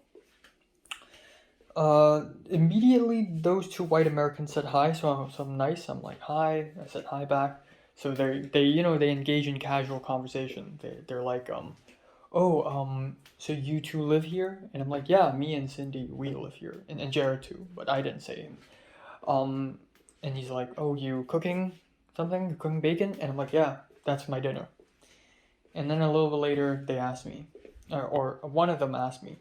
Immediately those two white Americans said hi, so I'm nice. I'm like hi. I said hi back. So they engage in casual conversation. They're like oh so you two live here? And I'm like yeah, me and Cindy we live here, and Jared too, but I didn't say him. Um, and he's like oh you cooking something? You cooking bacon? And I'm like yeah, that's my dinner. And then a little bit later they asked me, or one of them asked me,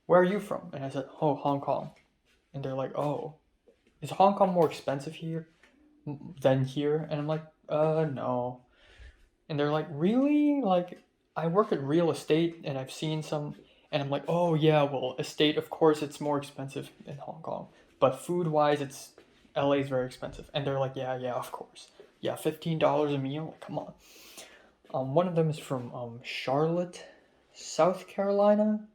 where are you from? And I said oh Hong Kong. And they're like, "Oh, is Hong Kong more expensive here than here?" And I'm like, no." And they're like, "Really? Like, I work at real estate, and I've seen some." And I'm like, "Oh yeah, well, estate, of course, it's more expensive in Hong Kong, but food-wise, LA is very expensive." And they're like, "Yeah, yeah, of course, yeah, $15 a meal. Like, come on." One of them is from Charlotte, South Carolina,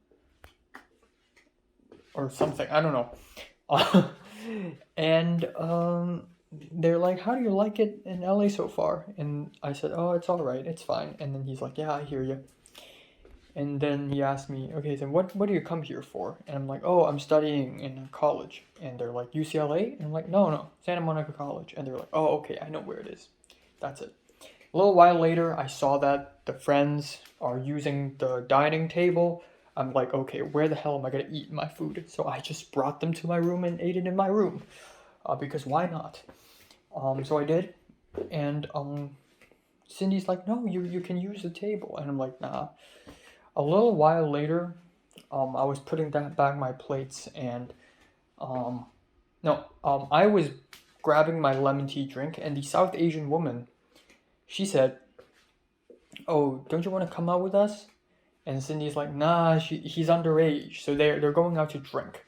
or something. I don't know. And they're like, "How do you like it in LA so far?" And I said, "Oh, it's all right, it's fine." And then he's like, "Yeah, I hear you." And then he asked me, "Okay, then what do you come here for?" And I'm like, "Oh, I'm studying in college." And they're like, "UCLA?" And I'm like, "No, no, Santa Monica College." And they're like, "Oh, okay, I know where it is." That's it. A little while later, I saw that the friends are using the dining table. I'm like, okay, where the hell am I gonna eat my food? So I just brought them to my room and ate it in my room, because why not? So I did, and Cindy's like, no, you can use the table, and I'm like, nah. A little while later, I was putting that back my plates, and um, no, I was grabbing my lemon tea drink, and the South Asian woman, she said, "Oh, don't you want to come out with us?" And Cindy's like, "Nah, he's underage, so they're going out to drink."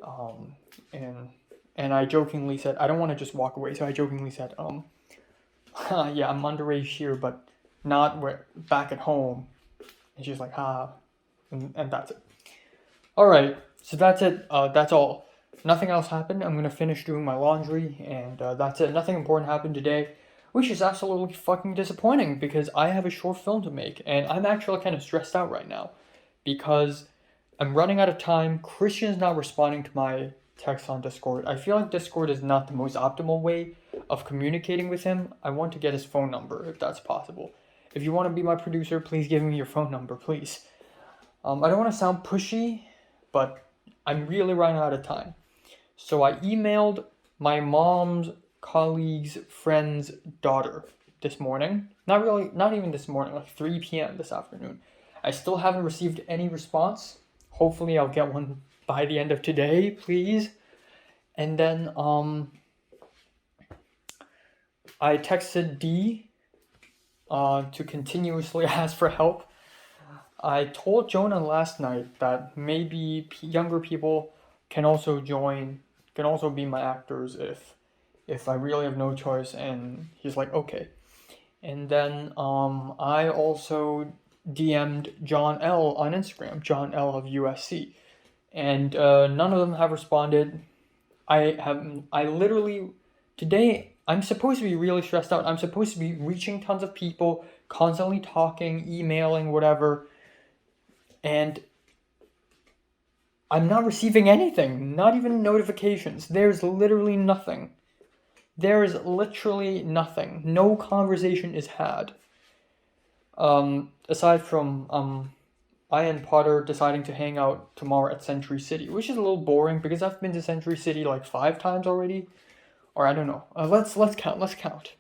Um, and I jokingly said, "I don't want to just walk away," so I jokingly said, yeah, I'm underage here, but not where back at home." And she's like, "Ha," and that's it. All right, so that's it. That's all. Nothing else happened. I'm gonna finish doing my laundry, and that's it. Nothing important happened today, which is absolutely fucking disappointing because I have a short film to make, and I'm actually kind of stressed out right now because I'm running out of time. Christian's not responding to my text on Discord. I feel like Discord is not the most optimal way of communicating with him. I want to get his phone number if that's possible. If you want to be my producer, please give me your phone number, please. I don't want to sound pushy, but I'm really running out of time. So I emailed my mom's colleague's friend's daughter this morning. Not really, not even this morning, like 3 p.m. this afternoon. I still haven't received any response. Hopefully I'll get one by the end of today, please. And then I texted D to continuously ask for help. I told Jonah last night that maybe younger people can also join, can also be my actors if I really have no choice. And he's like, okay. And then I also DM'd John L on Instagram, John L of USC, and none of them have responded. I literally today I'm supposed to be really stressed out. I'm supposed to be reaching tons of people, constantly talking, emailing, whatever, and I'm not receiving anything, not even notifications. There's literally nothing. There is literally nothing. No conversation is had. Aside from I and Potter deciding to hang out tomorrow at Century City, which is a little boring because I've been to Century City like 5 times already, or I don't know. Let's count. Let's count.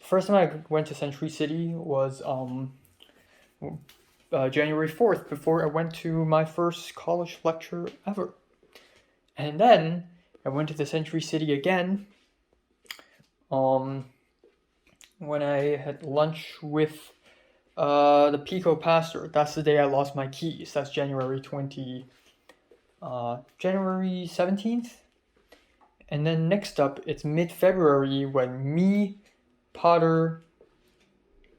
First time I went to Century City was January 4th, before I went to my first college lecture ever, and then I went to the Century City again. When I had lunch with the Pico pastor. That's the day I lost my keys. That's January 17th. And then next up, it's mid-February when me, Potter,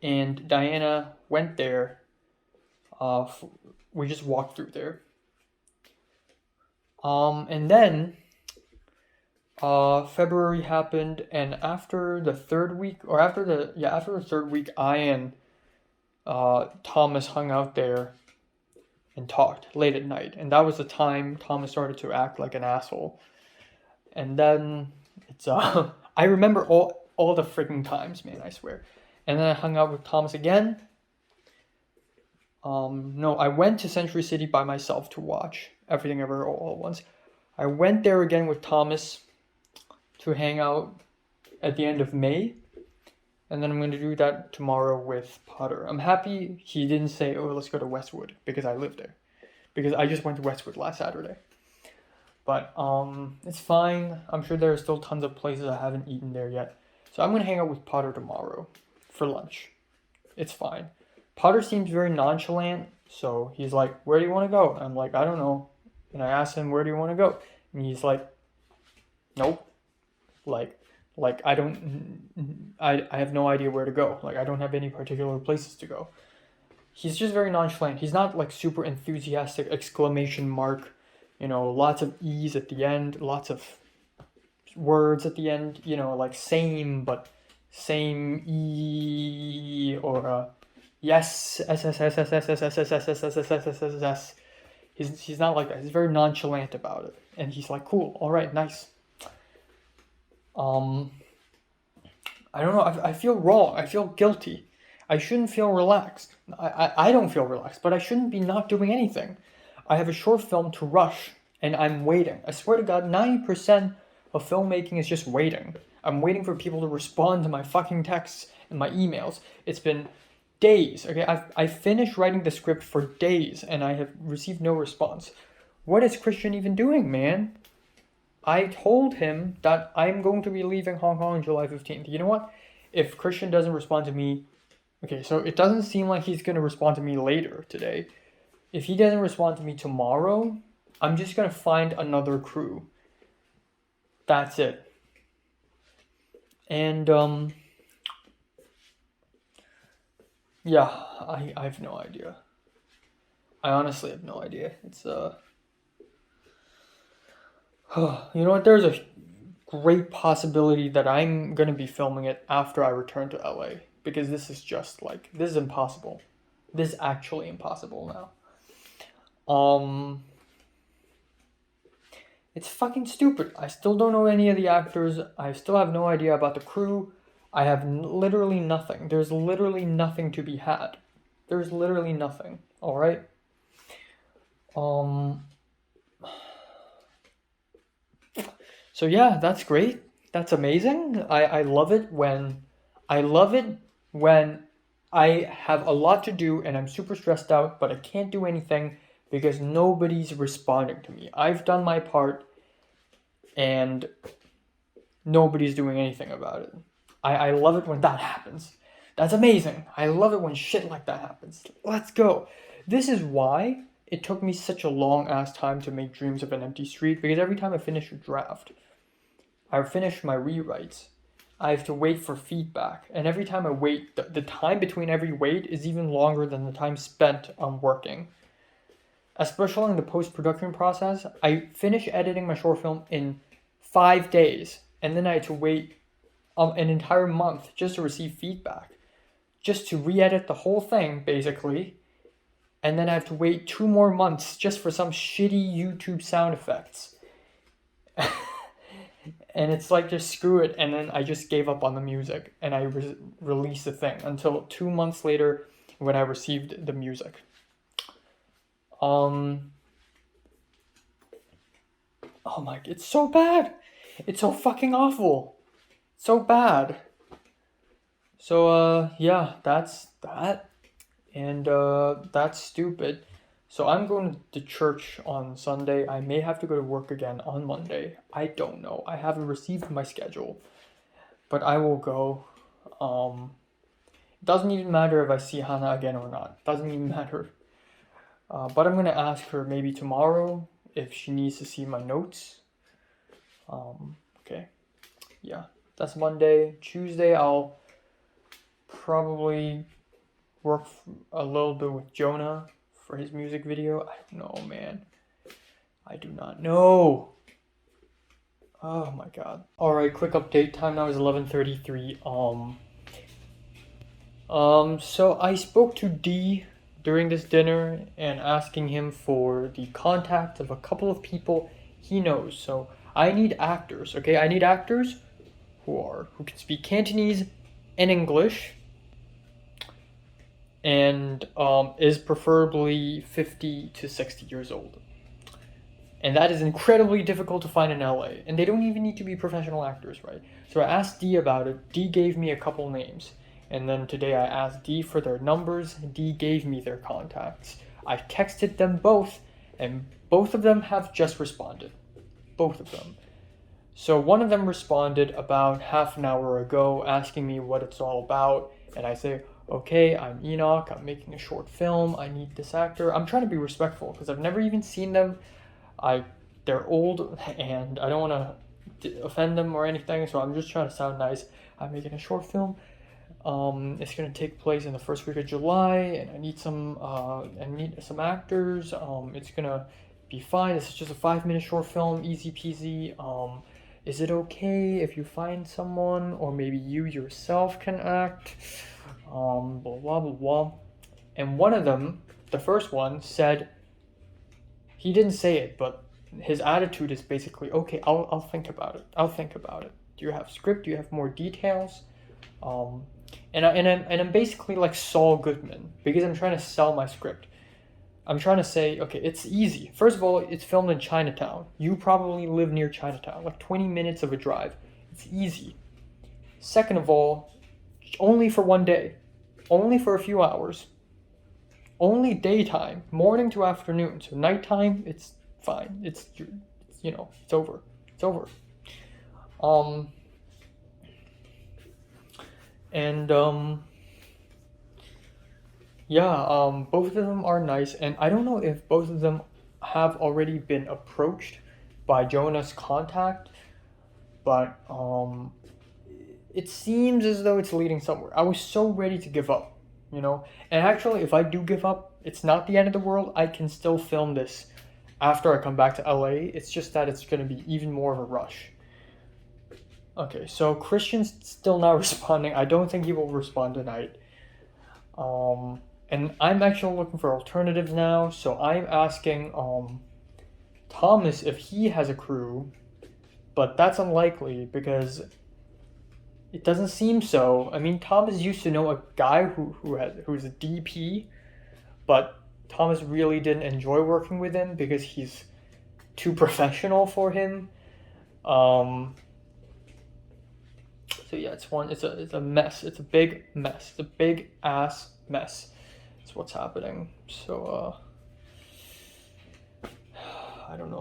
and Diana went there. We just walked through there. And then February happened, and after the third week, I and Thomas hung out there and talked late at night, and that was the time Thomas started to act like an asshole. And then it's I remember all the freaking times, man, I swear. And then I hung out with Thomas again. No, I went to Century City by myself to watch Everything Ever All at Once. I went there again with Thomas to hang out at the end of May. And then I'm going to do that tomorrow with Potter. I'm happy he didn't say, oh, let's go to Westwood, because I live there. Because I just went to Westwood last Saturday. But it's fine. I'm sure there are still tons of places I haven't eaten there yet. So I'm going to hang out with Potter tomorrow for lunch. It's fine. Potter seems very nonchalant. So he's like, where do you want to go? I'm like, I don't know. And I asked him, where do you want to go? And he's like, nope. Like I have no idea where to go. Like I don't have any particular places to go. He's just very nonchalant. He's not like super enthusiastic, exclamation mark, lots of E's at the end, lots of words at the end, like same, but same E, or yes, S S S S S S S S S S S S S S S. He's not like that. He's very nonchalant about it. And he's like, cool, all right, nice. I don't know, I feel wrong, I feel guilty. I shouldn't feel relaxed. I don't feel relaxed, but I shouldn't be not doing anything. I have a short film to rush, and I'm waiting. I swear to God, 90% of filmmaking is just waiting. I'm waiting for people to respond to my fucking texts and my emails. It's been days, okay? I finished writing the script for days, and I have received no response. What is Christian even doing, man? I told him that I'm going to be leaving Hong Kong on July 15th. You know what? If Christian doesn't respond to me... Okay, so it doesn't seem like he's going to respond to me later today. If he doesn't respond to me tomorrow, I'm just going to find another crew. That's it. And, yeah, I have no idea. I honestly have no idea. It's, you know what, there's a great possibility that I'm going to be filming it after I return to LA, because this is just like, this is impossible. This is actually impossible now. It's fucking stupid. I still don't know any of the actors. I still have no idea about the crew. I have literally nothing. There's literally nothing to be had. There's literally nothing, alright? So yeah, that's great. That's amazing. I love it when I have a lot to do and I'm super stressed out, but I can't do anything because nobody's responding to me. I've done my part and nobody's doing anything about it. I love it when that happens. That's amazing. I love it when shit like that happens. Let's go. This is why it took me such a long ass time to make Dreams of an Empty Street, because every time I finish a draft, I finish my rewrites, I have to wait for feedback. And every time I wait, the time between every wait is even longer than the time spent on working. Especially in the post-production process, I finish editing my short film in 5 days, and then I had to wait an entire month just to receive feedback, just to re-edit the whole thing, basically, and then I have to wait 2 more months just for some shitty YouTube sound effects. And it's like, just screw it, and then I just gave up on the music, and I released the thing until 2 months later when I received the music. Oh my, it's so bad. It's so fucking awful. So bad. So, yeah, that's that. And, that's stupid. So I'm going to church on Sunday. I may have to go to work again on Monday. I don't know. I haven't received my schedule. But I will go. It doesn't even matter if I see Hannah again or not. Doesn't even matter. But I'm going to ask her maybe tomorrow if she needs to see my notes. Okay. Yeah. That's Monday. Tuesday, I'll probably work a little bit with Jonah for his music video. I don't know, man. I do not know. Oh my god. Alright, quick update. Time now is 11:33. So I spoke to D during this dinner and asking him for the contact of a couple of people he knows. So I need actors, okay? I need actors who can speak Cantonese and English, and is preferably 50 to 60 years old. And that is incredibly difficult to find in LA. And they don't even need to be professional actors, right? So I asked D about it. D gave me a couple names. And then today I asked D for their numbers. D gave me their contacts. I texted them both, and both of them have just responded. Both of them. So one of them responded about half an hour ago asking me what it's all about. And I say, okay, I'm Enoch. I'm making a short film. I need this actor. I'm trying to be respectful because I've never even seen them. They're old and I don't want to offend them or anything, so I'm just trying to sound nice. I'm making a short film. It's gonna take place in the first week of July, and I need some actors. It's gonna be fine. This is just a 5-minute short film, easy peasy. Is it okay if you find someone, or maybe you yourself can act? Blah blah blah blah. And one of them, the first one, said. He didn't say it, but his attitude is basically, okay, I'll think about it. I'll think about it. Do you have script? Do you have more details? And I'm basically like Saul Goodman because I'm trying to sell my script. I'm trying to say, okay, it's easy. First of all, it's filmed in Chinatown. You probably live near Chinatown, like 20 minutes of a drive. It's easy. Second of all, only for one day, only for a few hours. Only daytime, morning to afternoon. So nighttime, it's fine. It's over. It's over. Both of them are nice, and I don't know if both of them have already been approached by Jonah's contact, but it seems as though it's leading somewhere. I was so ready to give up. And actually, if I do give up, it's not the end of the world. I can still film this after I come back to LA. It's just that it's going to be even more of a rush. Okay, so Christian's still not responding. I don't think he will respond tonight. And I'm actually looking for alternatives now. So I'm asking Thomas if he has a crew, but that's unlikely because it doesn't seem so. I mean, Thomas used to know a guy who's a DP, but Thomas really didn't enjoy working with him because he's too professional for him. So yeah, it's a mess. It's a big mess. It's a big ass mess. It's what's happening. So I don't know.